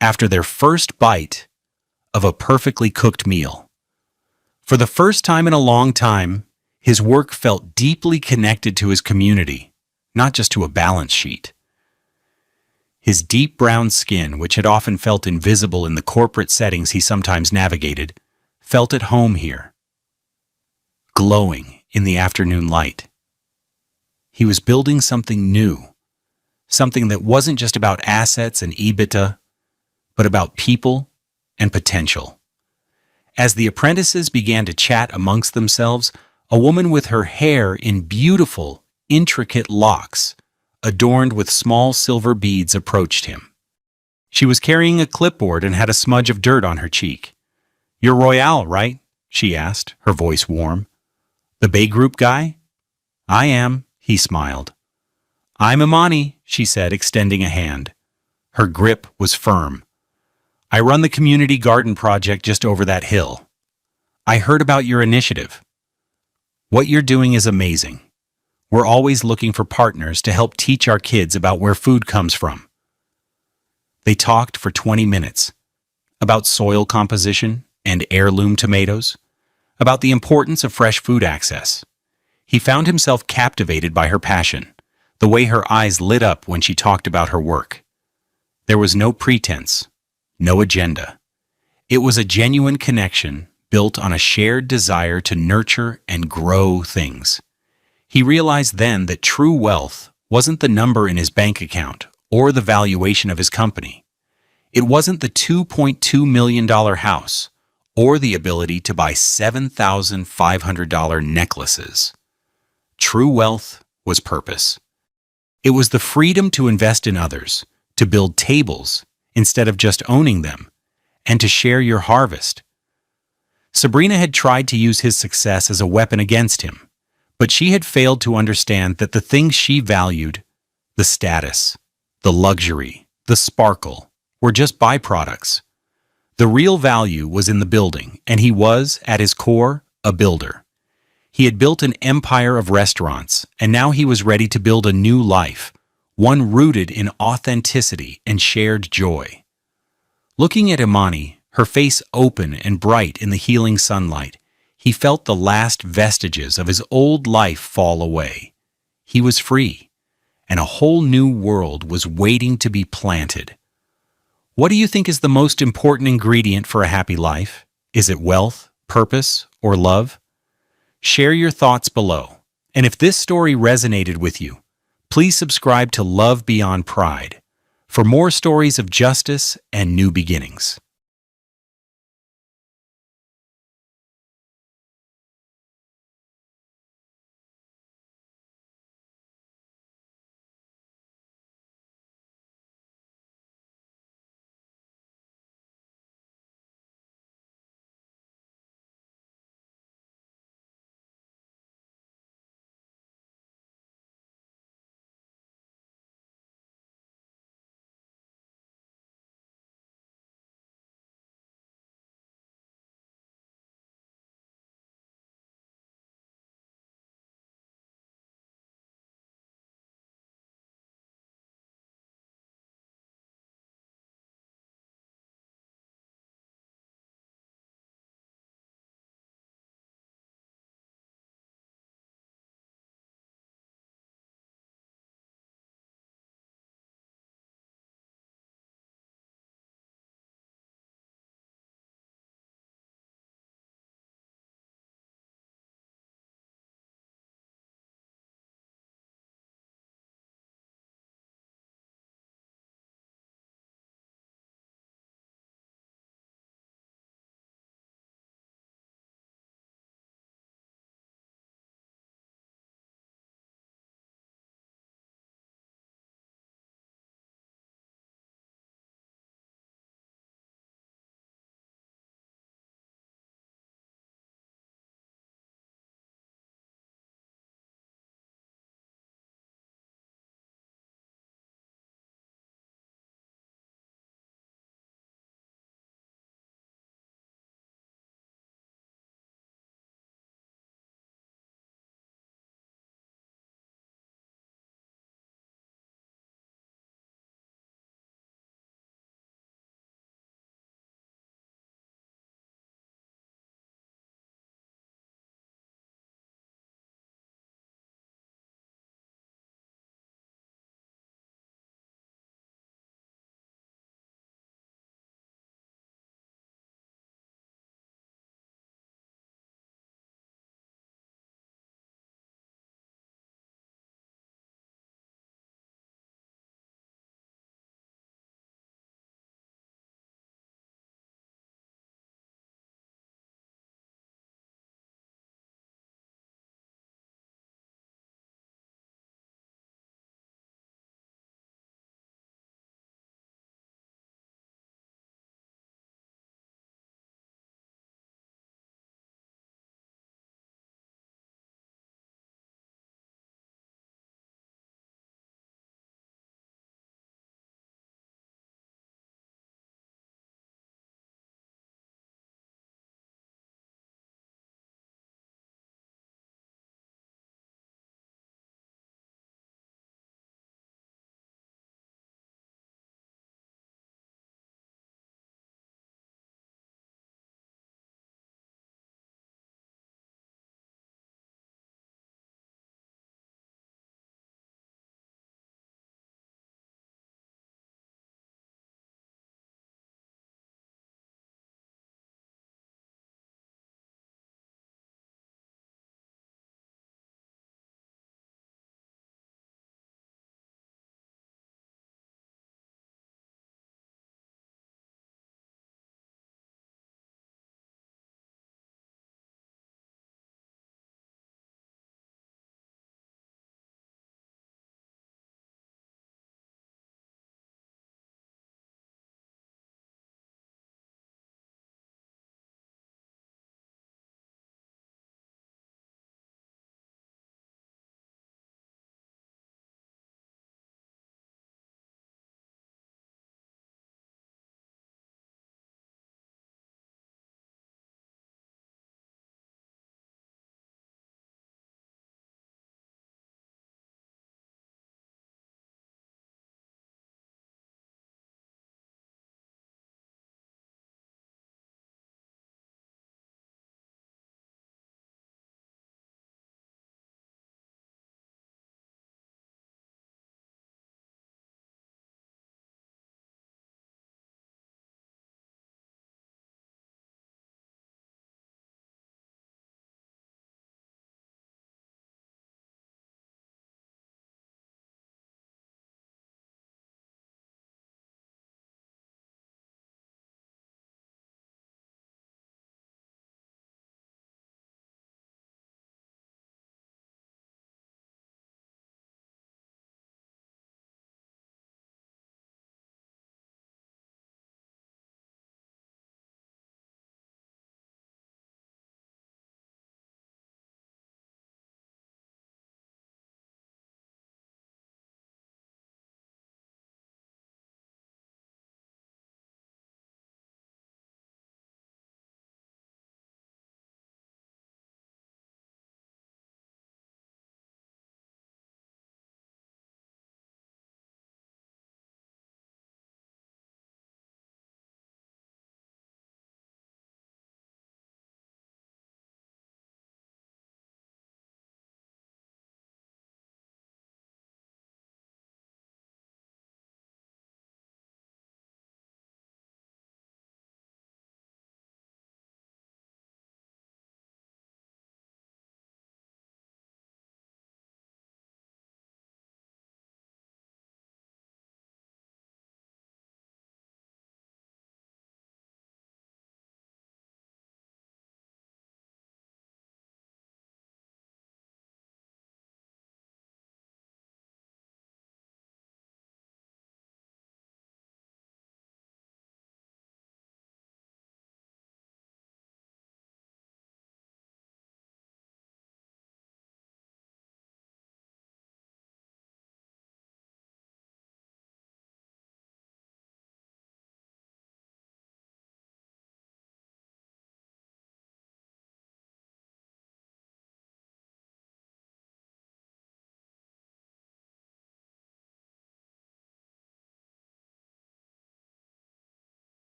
after their first bite of a perfectly cooked meal. For the first time in a long time, his work felt deeply connected to his community, not just to a balance sheet. His deep brown skin, which had often felt invisible in the corporate settings he sometimes navigated, felt at home here, glowing in the afternoon light. He was building something new, something that wasn't just about assets and EBITDA, but about people and potential. As the apprentices began to chat amongst themselves, a woman with her hair in beautiful, intricate locks, adorned with small silver beads, approached him. She was carrying a clipboard and had a smudge of dirt on her cheek. "You're Royale, right?" she asked, her voice warm. "The Bay Group guy?" "I am," he smiled. "I'm Imani," she said, extending a hand. Her grip was firm. "I run the community garden project just over that hill. I heard about your initiative. What you're doing is amazing. We're always looking for partners to help teach our kids about where food comes from." They talked for 20 minutes about soil composition and heirloom tomatoes, about the importance of fresh food access. He found himself captivated by her passion, the way her eyes lit up when she talked about her work. There was no pretense, no agenda. It was a genuine connection built on a shared desire to nurture and grow things. He realized then that true wealth wasn't the number in his bank account or the valuation of his company. It wasn't the $2.2 million house or the ability to buy $7,500 necklaces. True wealth was purpose. It was the freedom to invest in others, to build tables instead of just owning them, and to share your harvest. Sabrina had tried to use his success as a weapon against him, but she had failed to understand that the things she valued, the status, the luxury, the sparkle, were just byproducts. The real value was in the building, and he was, at his core, a builder. He had built an empire of restaurants, and now he was ready to build a new life, one rooted in authenticity and shared joy. Looking at Imani, her face open and bright in the healing sunlight, he felt the last vestiges of his old life fall away. He was free, and a whole new world was waiting to be planted. What do you think is the most important ingredient for a happy life? Is it wealth, purpose, or love? Share your thoughts below. And if this story resonated with you, please subscribe to Love Beyond Pride for more stories of justice and new beginnings.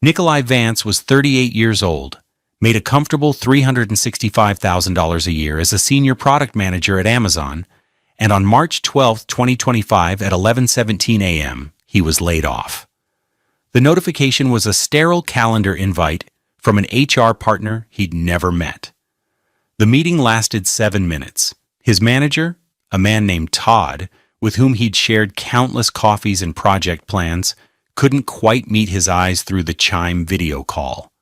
Nikolai Vance was 38 years old, made a comfortable $365,000 a year as a senior product manager at Amazon, and on March 12, 2025 at 11:17 a.m., he was laid off. The notification was a sterile calendar invite from an HR partner he'd never met. The meeting lasted 7 minutes. His manager, a man named Todd, with whom he'd shared countless coffees and project plans, couldn't quite meet his eyes through the Chime video call.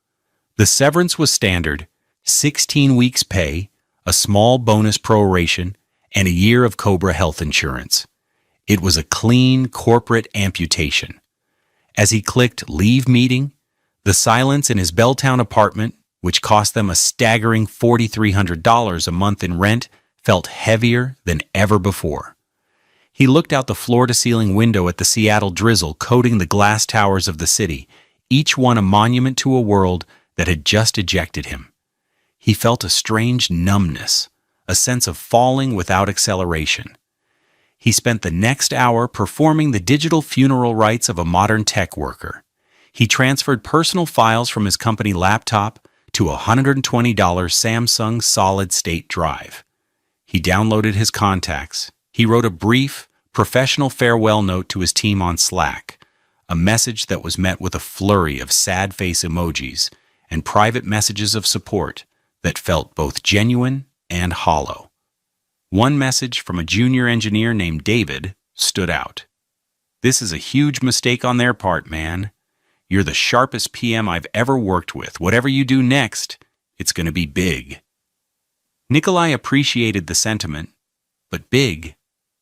The severance was standard: 16 weeks' pay, a small bonus proration, and a year of Cobra health insurance. It was a clean corporate amputation. As he clicked Leave Meeting, the silence in his Belltown apartment, which cost them a staggering $4,300 a month in rent, felt heavier than ever before. He looked out the floor-to-ceiling window at the Seattle drizzle coating the glass towers of the city, each one a monument to a world that had just ejected him. He felt a strange numbness, a sense of falling without acceleration. He spent the next hour performing the digital funeral rites of a modern tech worker. He transferred personal files from his company laptop to a $120 Samsung solid-state drive. He downloaded his contacts. He wrote a brief, professional farewell note to his team on Slack, a message that was met with a flurry of sad face emojis and private messages of support that felt both genuine and hollow. One message from a junior engineer named David stood out. "This is a huge mistake on their part, man. You're the sharpest PM I've ever worked with. Whatever you do next, it's going to be big." Nikolai appreciated the sentiment, but big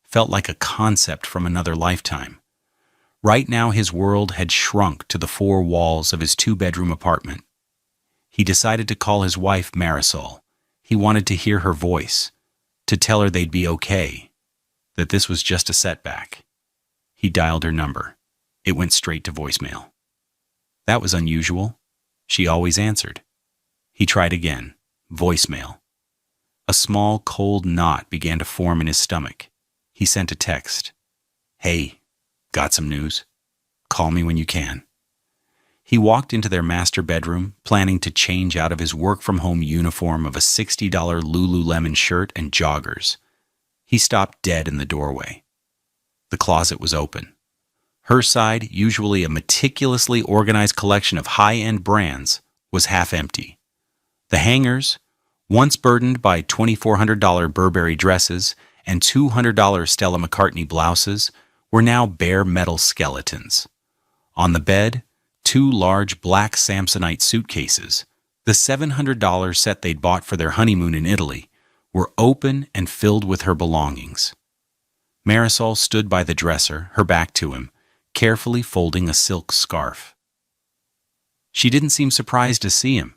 felt like a concept from another lifetime. Right now his world had shrunk to the four walls of his two-bedroom apartment. He decided to call his wife Marisol. He wanted to hear her voice, to tell her they'd be okay, that this was just a setback. He dialed her number. It went straight to voicemail. That was unusual. She always answered. He tried again. Voicemail. A small, cold knot began to form in his stomach. He sent a text. "Hey, got some news? Call me when you can." He walked into their master bedroom, planning to change out of his work-from-home uniform of a $60 Lululemon shirt and joggers. He stopped dead in the doorway. The closet was open. Her side, usually a meticulously organized collection of high-end brands, was half empty. The hangers, once burdened by $2,400 Burberry dresses and $200 Stella McCartney blouses, were now bare metal skeletons. On the bed, two large black Samsonite suitcases, the $700 set they'd bought for their honeymoon in Italy, were open and filled with her belongings. Marisol stood by the dresser, her back to him, carefully folding a silk scarf. She didn't seem surprised to see him.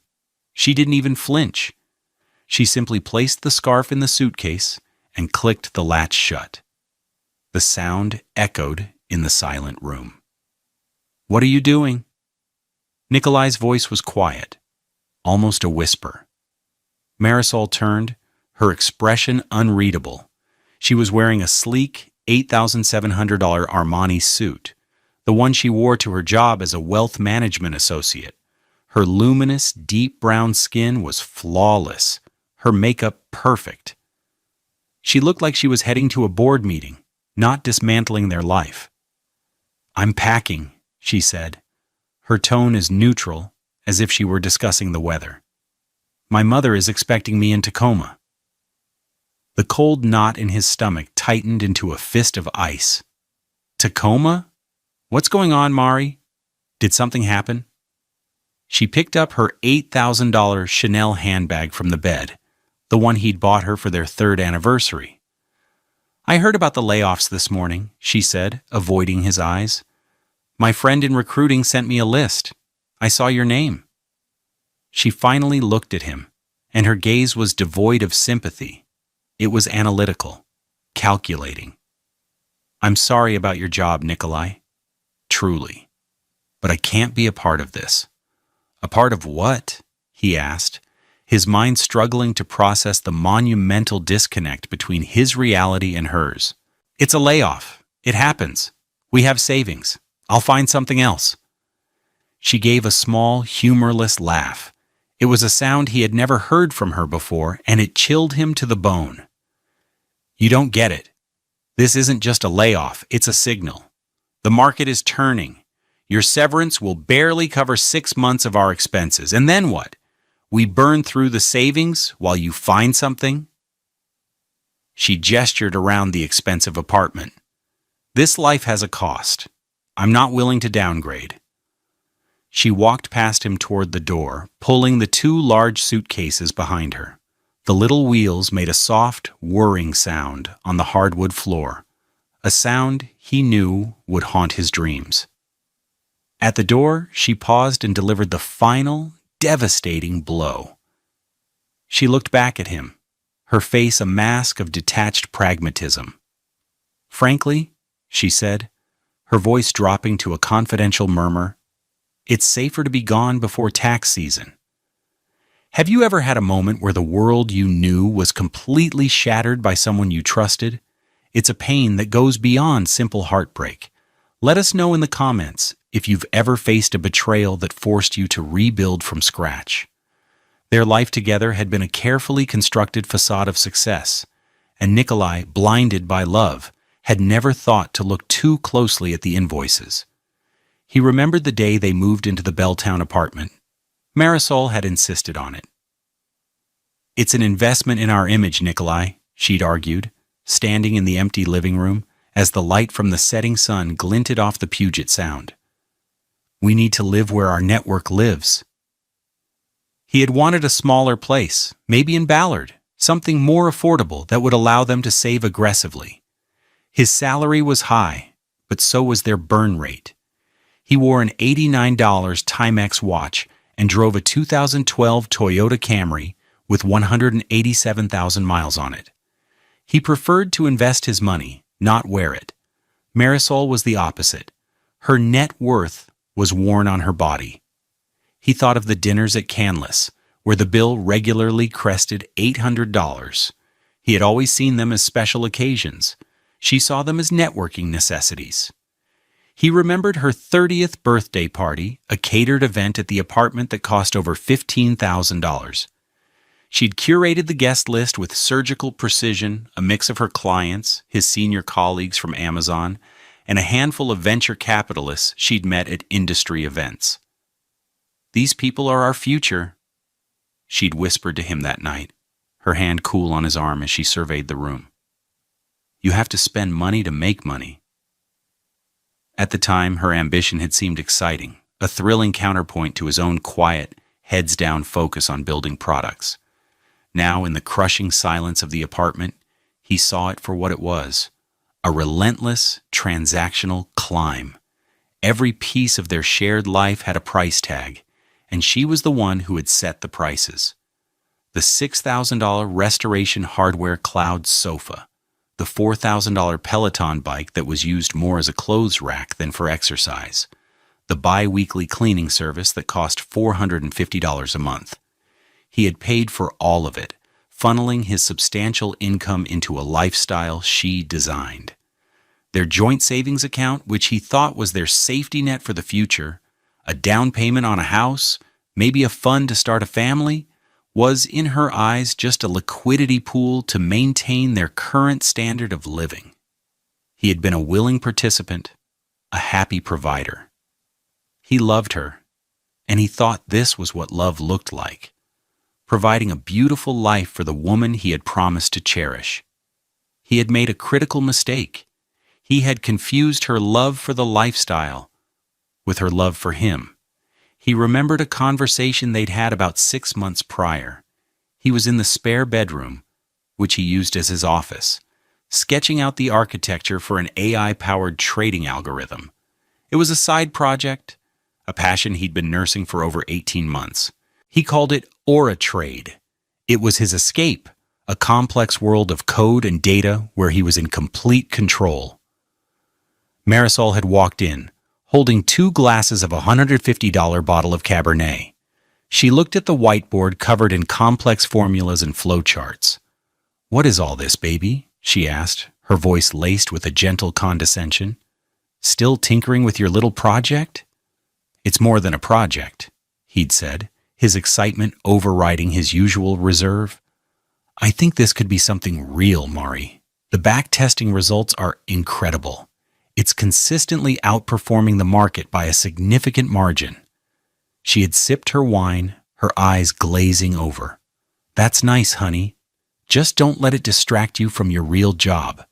She didn't even flinch. She simply placed the scarf in the suitcase and clicked the latch shut. The sound echoed in the silent room. "What are you doing?" Nikolai's voice was quiet, almost a whisper. Marisol turned, her expression unreadable. She was wearing a sleek $8,700 Armani suit, the one she wore to her job as a wealth management associate. Her luminous, deep brown skin was flawless, her makeup perfect. She looked like she was heading to a board meeting, not dismantling their life. "I'm packing," she said, her tone as neutral as if she were discussing the weather. "My mother is expecting me in Tacoma." The cold knot in his stomach tightened into a fist of ice. "Tacoma? What's going on, Mari? Did something happen?" She picked up her $8,000 Chanel handbag from the bed, the one he'd bought her for their 3rd anniversary. "I heard about the layoffs this morning," she said, avoiding his eyes. "My friend in recruiting sent me a list. I saw your name." She finally looked at him, and her gaze was devoid of sympathy. It was analytical, calculating. "I'm sorry about your job, Nikolai. Truly. But I can't be a part of this." "A part of what?" he asked, his mind struggling to process the monumental disconnect between his reality and hers. "It's a layoff. It happens. We have savings. I'll find something else." She gave a small, humorless laugh. It was a sound he had never heard from her before, and it chilled him to the bone. You don't get it. This isn't just a layoff, it's a signal. The market is turning. Your severance will barely cover 6 months of our expenses. And then what? We burn through the savings while you find something? She gestured around the expensive apartment. This life has a cost. I'm not willing to downgrade. She walked past him toward the door, pulling the 2 large suitcases behind her. The little wheels made a soft, whirring sound on the hardwood floor, a sound he knew would haunt his dreams. At the door, she paused and delivered the final, devastating blow. She looked back at him, her face a mask of detached pragmatism. Frankly, she said, her voice dropping to a confidential murmur, it's safer to be gone before tax season. Have you ever had a moment where the world you knew was completely shattered by someone you trusted? It's a pain that goes beyond simple heartbreak. Let us know in the comments if you've ever faced a betrayal that forced you to rebuild from scratch. Their life together had been a carefully constructed facade of success, and Nikolai, blinded by love, had never thought to look too closely at the invoices. He remembered the day they moved into the Belltown apartment. Marisol had insisted on it. It's an investment in our image, Nikolai, she'd argued, standing in the empty living room as the light from the setting sun glinted off the Puget Sound. We need to live where our network lives. He had wanted a smaller place, maybe in Ballard, something more affordable that would allow them to save aggressively. His salary was high, but so was their burn rate. He wore an $89 Timex watch and drove a 2012 Toyota Camry with 187,000 miles on it. He preferred to invest his money, not wear it. Marisol was the opposite. Her net worth was worn on her body. He thought of the dinners at Canlis, where the bill regularly crested $800. He had always seen them as special occasions. She saw them as networking necessities. He remembered her 30th birthday party, a catered event at the apartment that cost over $15,000. She'd curated the guest list with surgical precision, a mix of her clients, his senior colleagues from Amazon, and a handful of venture capitalists she'd met at industry events. These people are our future, she'd whispered to him that night, her hand cool on his arm as she surveyed the room. You have to spend money to make money. At the time, her ambition had seemed exciting, a thrilling counterpoint to his own quiet, heads-down focus on building products. Now, in the crushing silence of the apartment, he saw it for what it was, a relentless, transactional climb. Every piece of their shared life had a price tag, and she was the one who had set the prices. The $6,000 Restoration Hardware Cloud sofa, the $4,000 Peloton bike that was used more as a clothes rack than for exercise, the bi-weekly cleaning service that cost $450 a month. He had paid for all of it, funneling his substantial income into a lifestyle she designed. Their joint savings account, which he thought was their safety net for the future, a down payment on a house, maybe a fund to start a family, was in her eyes just a liquidity pool to maintain their current standard of living. He had been a willing participant, a happy provider. He loved her, and he thought this was what love looked like, providing a beautiful life for the woman he had promised to cherish. He had made a critical mistake. He had confused her love for the lifestyle with her love for him. He remembered a conversation they'd had about 6 months prior. He was in the spare bedroom, which he used as his office, sketching out the architecture for an AI-powered trading algorithm. It was a side project, a passion he'd been nursing for over 18 months. He called it Aura Trade. It was his escape, a complex world of code and data where he was in complete control. Marisol had walked in, holding 2 glasses of a $150 bottle of Cabernet. She looked at the whiteboard covered in complex formulas and flowcharts. "What is all this, baby?" she asked, her voice laced with a gentle condescension. "Still tinkering with your little project?" It's more than a project, he'd said, his excitement overriding his usual reserve. I think this could be something real, Mari. The back-testing results are incredible. It's consistently outperforming the market by a significant margin. She had sipped her wine, her eyes glazing over. That's nice, honey. Just don't let it distract you from your real job.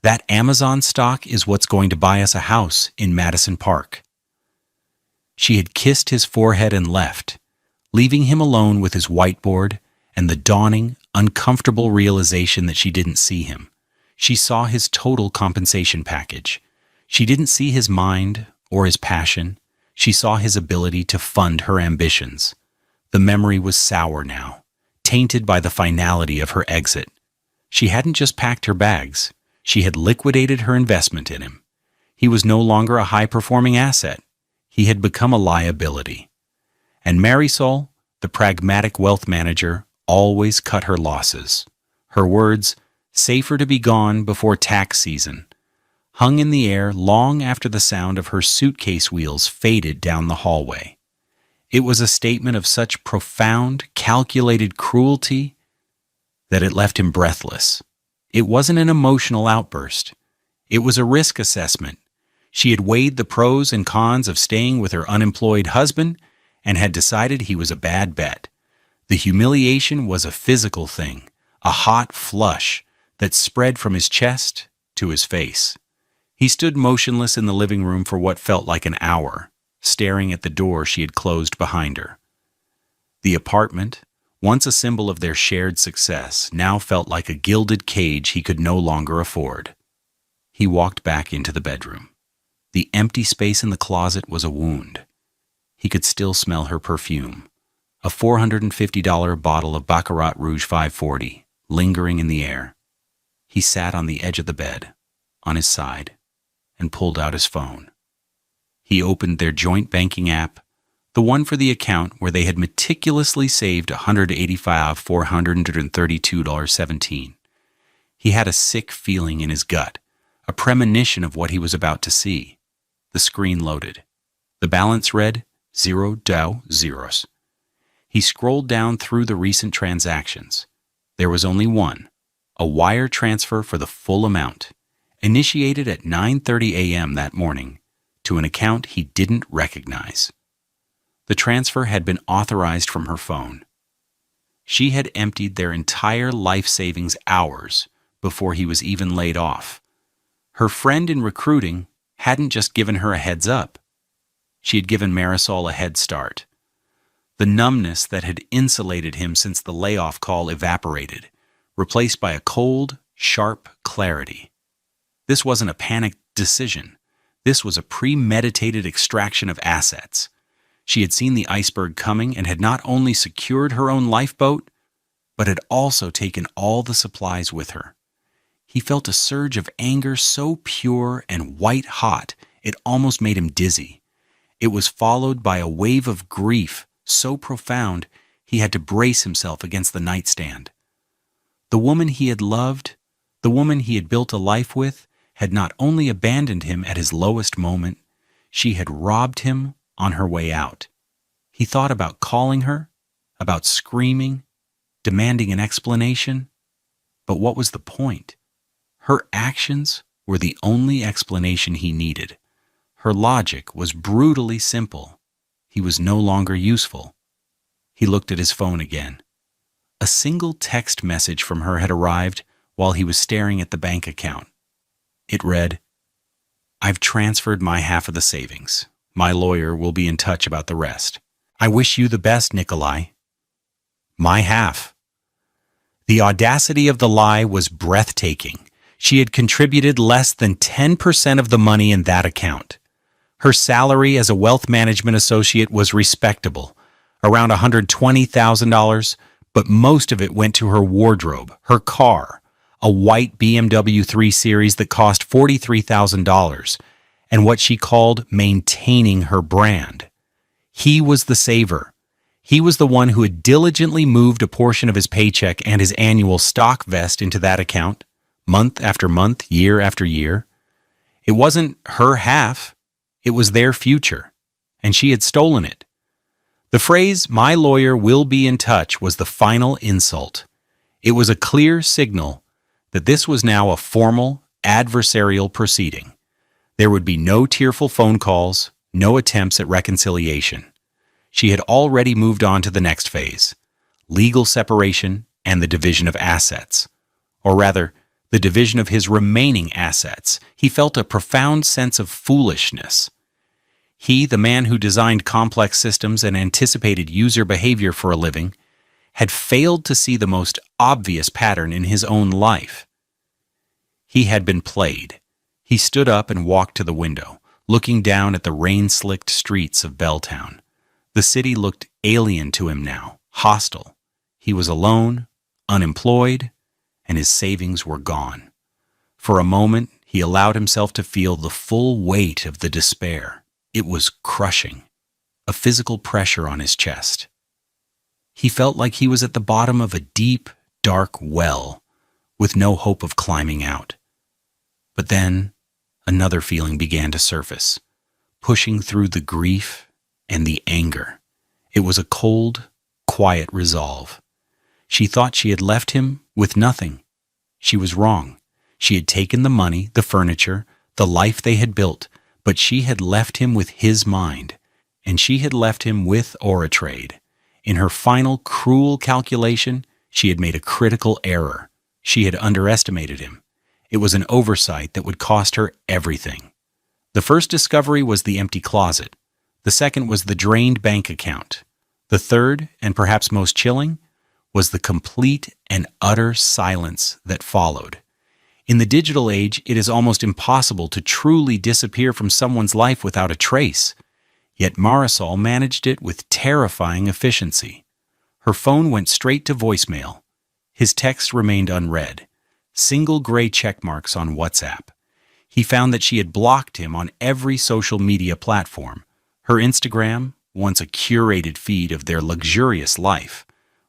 That Amazon stock is what's going to buy us a house in Madison Park. She had kissed his forehead and left, leaving him alone with his whiteboard and the dawning, uncomfortable realization that she didn't see him. She saw his total compensation package. She didn't see his mind or his passion. She saw his ability to fund her ambitions. The memory was sour now, tainted by the finality of her exit. She hadn't just packed her bags. She had liquidated her investment in him. He was no longer a high-performing asset. He had become a liability. And Marisol, the pragmatic wealth manager, always cut her losses. Her words, "safer to be gone before tax season," hung in the air long after the sound of her suitcase wheels faded down the hallway. It was a statement of such profound, calculated cruelty that it left him breathless. It wasn't an emotional outburst. It was a risk assessment. She had weighed the pros and cons of staying with her unemployed husband and had decided he was a bad bet. The humiliation was a physical thing, a hot flush that spread from his chest to his face. He stood motionless in the living room for what felt like an hour, staring at the door she had closed behind her. The apartment, once a symbol of their shared success, now felt like a gilded cage he could no longer afford. He walked back into the bedroom. The empty space in the closet was a wound. He could still smell her perfume, a $450 bottle of Baccarat Rouge 540, lingering in the air. He sat on the edge of the bed, on his side, and pulled out his phone. He opened their joint banking app, the one for the account where they had meticulously saved $185,432.17. He had a sick feeling in his gut, a premonition of what he was about to see. The screen loaded. The balance read $0. He scrolled down through the recent transactions. There was only one, a wire transfer for the full amount, initiated at 9:30 a.m. that morning, to an account he didn't recognize. The transfer had been authorized from her phone. She had emptied their entire life savings hours before he was even laid off. Her friend in recruiting hadn't just given her a heads up. She had given Marisol a head start. The numbness that had insulated him since the layoff call evaporated, replaced by a cold, sharp clarity. This wasn't a panicked decision. This was a premeditated extraction of assets. She had seen the iceberg coming and had not only secured her own lifeboat, but had also taken all the supplies with her. He felt a surge of anger so pure and white-hot it almost made him dizzy. It was followed by a wave of grief so profound he had to brace himself against the nightstand. The woman he had loved, the woman he had built a life with, had not only abandoned him at his lowest moment, she had robbed him on her way out. He thought about calling her, about screaming, demanding an explanation. But what was the point? Her actions were the only explanation he needed. Her logic was brutally simple. He was no longer useful. He looked at his phone again. A single text message from her had arrived while he was staring at the bank account. It read, "I've transferred my half of the savings. My lawyer will be in touch about the rest. I wish you the best, Nikolai." My half. The audacity of the lie was breathtaking. She had contributed less than 10% of the money in that account. Her salary as a wealth management associate was respectable, around $120,000, but most of it went to her wardrobe, her car, a white BMW 3 Series that cost $43,000, and what she called maintaining her brand. He was the saver. He was the one who had diligently moved a portion of his paycheck and his annual stock vest into that account, month after month, year after year. It wasn't her half. It was their future. and she had stolen it. The phrase, "My lawyer will be in touch," was the final insult. It was a clear signal that this was now a formal, adversarial proceeding. There would be no tearful phone calls, no attempts at reconciliation. She had already moved on to the next phase, legal separation and the division of assets. Or rather, the division of his remaining assets. He felt a profound sense of foolishness. He, the man who designed complex systems and anticipated user behavior for a living, had failed to see the most obvious pattern in his own life. He had been played. He stood up and walked to the window, looking down at the rain-slicked streets of Belltown. The city looked alien to him now, hostile. He was alone, unemployed, and his savings were gone. For a moment, he allowed himself to feel the full weight of the despair. It was crushing, a physical pressure on his chest. He felt like he was at the bottom of a deep, dark well, with no hope of climbing out. But then, another feeling began to surface, pushing through the grief and the anger. It was a cold, quiet resolve. She thought she had left him with nothing. She was wrong. She had taken the money, the furniture, the life they had built, but she had left him with his mind, and she had left him with Oratrade. In her final cruel calculation, she had made a critical error. She had underestimated him. It was an oversight that would cost her everything. The first discovery was the empty closet. The second was the drained bank account. The third, and perhaps most chilling, was the complete and utter silence that followed. In the digital age, it is almost impossible to truly disappear from someone's life without a trace. Yet Marisol managed it with terrifying efficiency. Her phone went straight to voicemail. His text remained unread. Single gray check marks on WhatsApp. He found that she had blocked him on every social media platform. Her Instagram, once a curated feed of their luxurious life,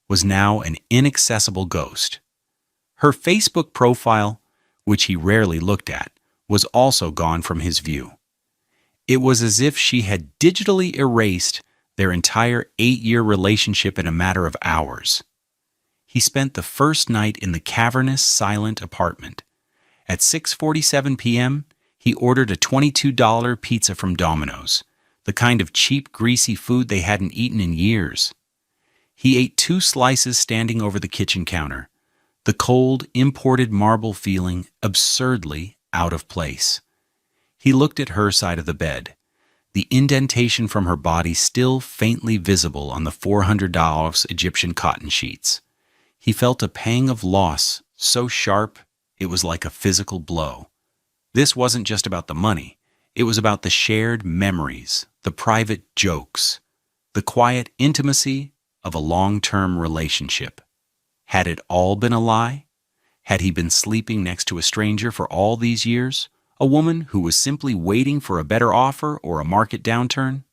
was now an inaccessible ghost. Her Facebook profile, which he rarely looked at, was also gone from his view. It was as if she had digitally erased their entire 8-year relationship in a matter of hours. He spent the first night in the cavernous, silent apartment. At 6:47 p.m., he ordered a $22 pizza from Domino's, the kind of cheap, greasy food they hadn't eaten in years. He ate 2 slices standing over the kitchen counter, the cold, imported marble feeling absurdly out of place. He looked at her side of the bed, the indentation from her body still faintly visible on the $400 Egyptian cotton sheets. He felt a pang of loss, so sharp it was like a physical blow. This wasn't just about the money. It was about the shared memories, the private jokes, the quiet intimacy of a long-term relationship. Had it all been a lie? Had he been sleeping next to a stranger for all these years? A woman who was simply waiting for a better offer or a market downturn?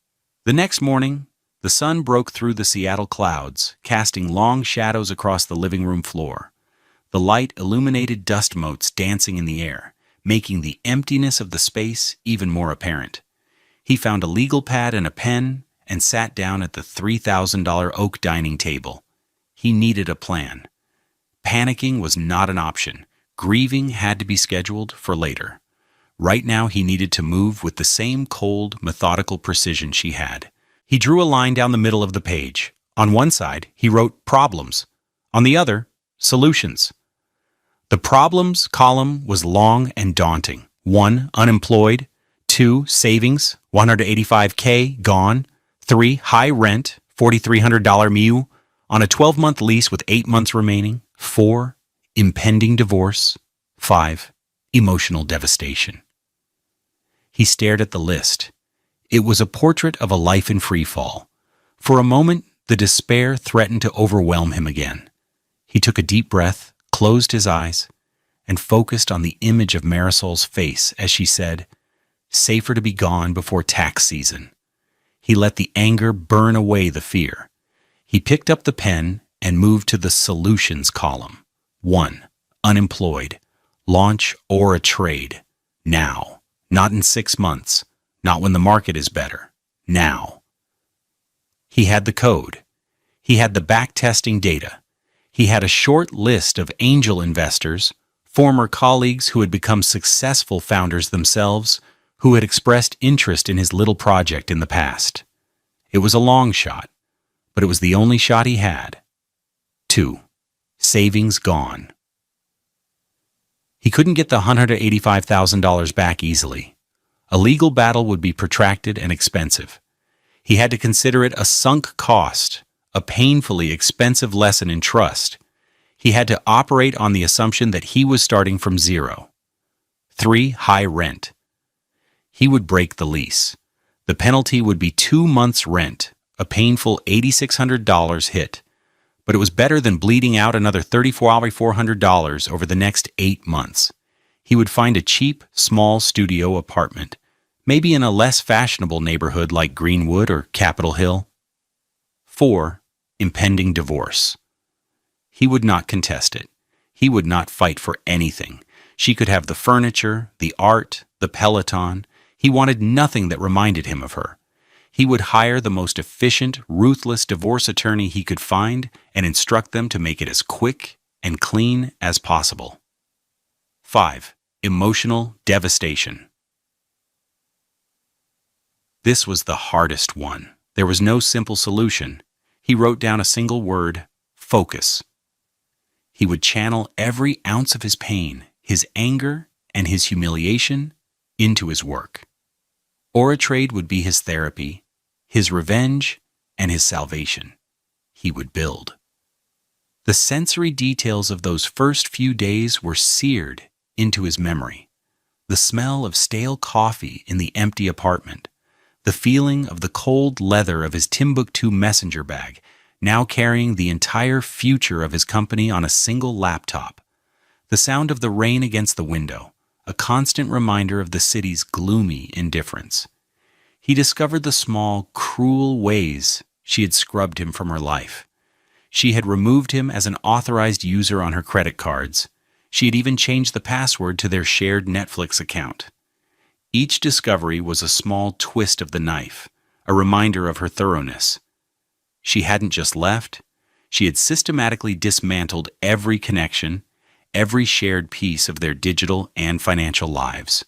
The next morning, the sun broke through the Seattle clouds, casting long shadows across the living room floor. The light illuminated dust motes dancing in the air, making the emptiness of the space even more apparent. He found a legal pad and a pen and sat down at the $3,000 oak dining table. He needed a plan. Panicking was not an option. Grieving had to be scheduled for later. Right now he needed to move with the same cold, methodical precision she had. He drew a line down the middle of the page. On one side, he wrote problems. On the other, solutions. The problems column was long and daunting. 1, unemployed. 2, savings, $185K, gone. 3, high rent, $4,300 MU, on a 12-month lease with 8 months remaining. 4, impending divorce. 5, emotional devastation. He stared at the list. It was a portrait of a life in free fall. For a moment, the despair threatened to overwhelm him again. He took a deep breath, closed his eyes, and focused on the image of Marisol's face as she said, "Safer to be gone before tax season." He let the anger burn away the fear. He picked up the pen and moved to the solutions column. 1, unemployed. Launch Oratrade. Now. Not in 6 months. Not when the market is better. now. He had the code. He had the backtesting data. He had a short list of angel investors, former colleagues who had become successful founders themselves, who had expressed interest in his little project in the past. It was a long shot, but it was the only shot he had. 2. Savings gone. He couldn't get the $185,000 back easily. A legal battle would be protracted and expensive. He had to consider it a sunk cost, a painfully expensive lesson in trust. He had to operate on the assumption that he was starting from zero. 3. High rent. He would break the lease. The penalty would be 2 months' rent, a painful $8,600 hit. But it was better than bleeding out another $3,400 over the next 8 months. He would find a cheap, small studio apartment, maybe in a less fashionable neighborhood like Greenwood or Capitol Hill. 4. Impending divorce. He would not contest it. He would not fight for anything. She could have the furniture, the art, the Peloton. He wanted nothing that reminded him of her. He would hire the most efficient, ruthless divorce attorney he could find and instruct them to make it as quick and clean as possible. 5. Emotional devastation. This was the hardest one. There was no simple solution. He wrote down a single word: focus. He would channel every ounce of his pain, his anger, and his humiliation into his work. Oratrade would be his therapy, his revenge, and his salvation. He would build. The sensory details of those first few days were seared into his memory. The smell of stale coffee in the empty apartment, the feeling of the cold leather of his Timbuktu messenger bag, now carrying the entire future of his company on a single laptop, the sound of the rain against the window, a constant reminder of the city's gloomy indifference. He discovered the small, cruel ways she had scrubbed him from her life. She had removed him as an authorized user on her credit cards. She had even changed the password to their shared Netflix account. Each discovery was a small twist of the knife, a reminder of her thoroughness. She hadn't just left. She had systematically dismantled every connection, every shared piece of their digital and financial lives.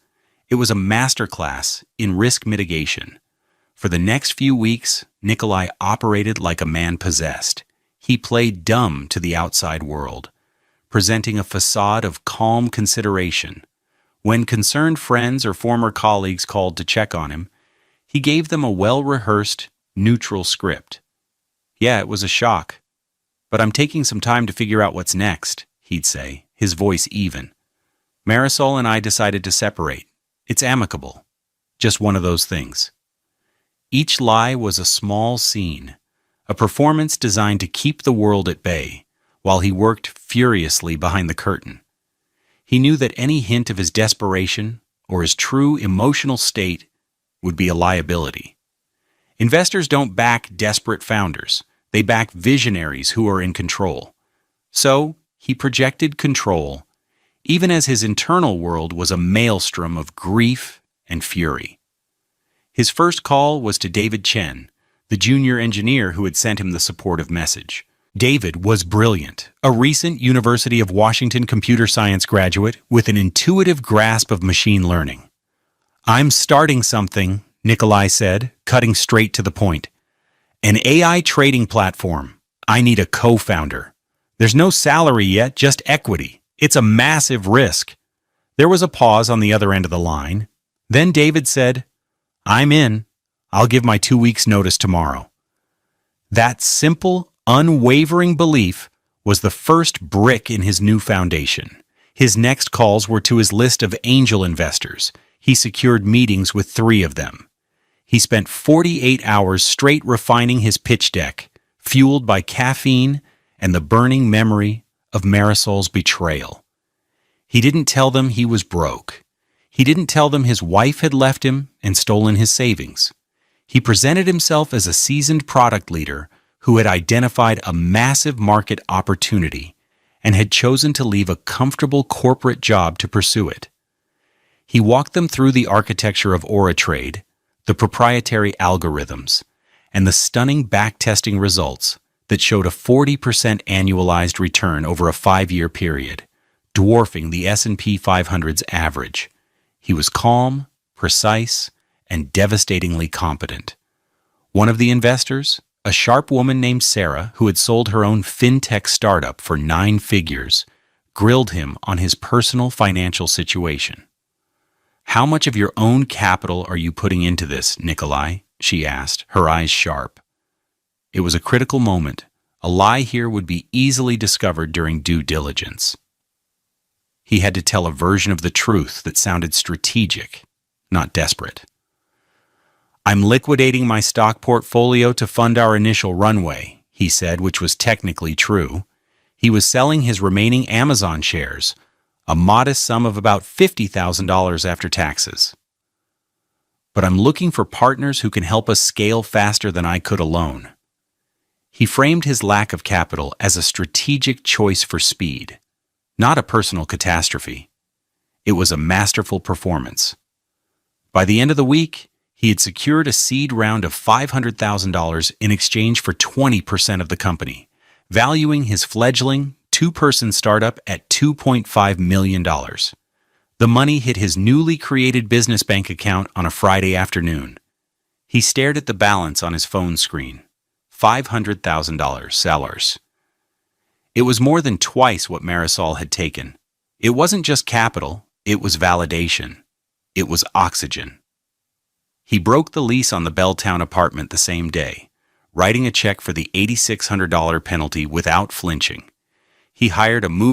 It was a masterclass in risk mitigation. For the next few weeks, Nikolai operated like a man possessed. He played dumb to the outside world, presenting a facade of calm consideration. When concerned friends or former colleagues called to check on him, he gave them a well-rehearsed, neutral script. "Yeah, it was a shock, but I'm taking some time to figure out what's next," he'd say, his voice even. "Marisol and I decided to separate. It's amicable. Just one of those things." Each lie was a small scene, a performance designed to keep the world at bay, while he worked furiously behind the curtain. He knew that any hint of his desperation or his true emotional state would be a liability. Investors don't back desperate founders. They back visionaries who are in control. So, he projected control, even as his internal world was a maelstrom of grief and fury. His first call was to David Chen, the junior engineer who had sent him the supportive message. David was brilliant, a recent University of Washington computer science graduate with an intuitive grasp of machine learning. "I'm starting something," Nikolai said, cutting straight to the point. "An AI trading platform. I need a co-founder. There's no salary yet, just equity. It's a massive risk." There was a pause on the other end of the line. Then David said, "I'm in. I'll give my 2 weeks' notice tomorrow." That simple, unwavering belief was the first brick in his new foundation. His next calls were to his list of angel investors. He secured meetings with 3 of them. He spent 48 hours straight refining his pitch deck, fueled by caffeine and the burning memory of Marisol's betrayal. He didn't tell them he was broke. He didn't tell them his wife had left him and stolen his savings. He presented himself as a seasoned product leader who had identified a massive market opportunity and had chosen to leave a comfortable corporate job to pursue it. He walked them through the architecture of Oratrade, the proprietary algorithms, and the stunning backtesting results that showed a 40% annualized return over a 5-year period, dwarfing the S&P 500's average. He was calm, precise, and devastatingly competent. One of the investors, a sharp woman named Sarah who had sold her own fintech startup for 9 figures, grilled him on his personal financial situation. "How much of your own capital are you putting into this, Nikolai?" she asked, her eyes sharp. It was a critical moment. A lie here would be easily discovered during due diligence. He had to tell a version of the truth that sounded strategic, not desperate. "I'm liquidating my stock portfolio to fund our initial runway," he said, which was technically true. He was selling his remaining Amazon shares, a modest sum of about $50,000 after taxes. "But I'm looking for partners who can help us scale faster than I could alone." He framed his lack of capital as a strategic choice for speed, not a personal catastrophe. It was a masterful performance. By the end of the week, he had secured a seed round of $500,000 in exchange for 20% of the company, valuing his fledgling, 2-person startup at $2.5 million. The money hit his newly created business bank account on a Friday afternoon. He stared at the balance on his phone screen. $500,000 sellers. It was more than twice what Marisol had taken. It wasn't just capital, it was validation. It was oxygen. He broke the lease on the Belltown apartment the same day, writing a check for the $8,600 penalty without flinching. He hired a moving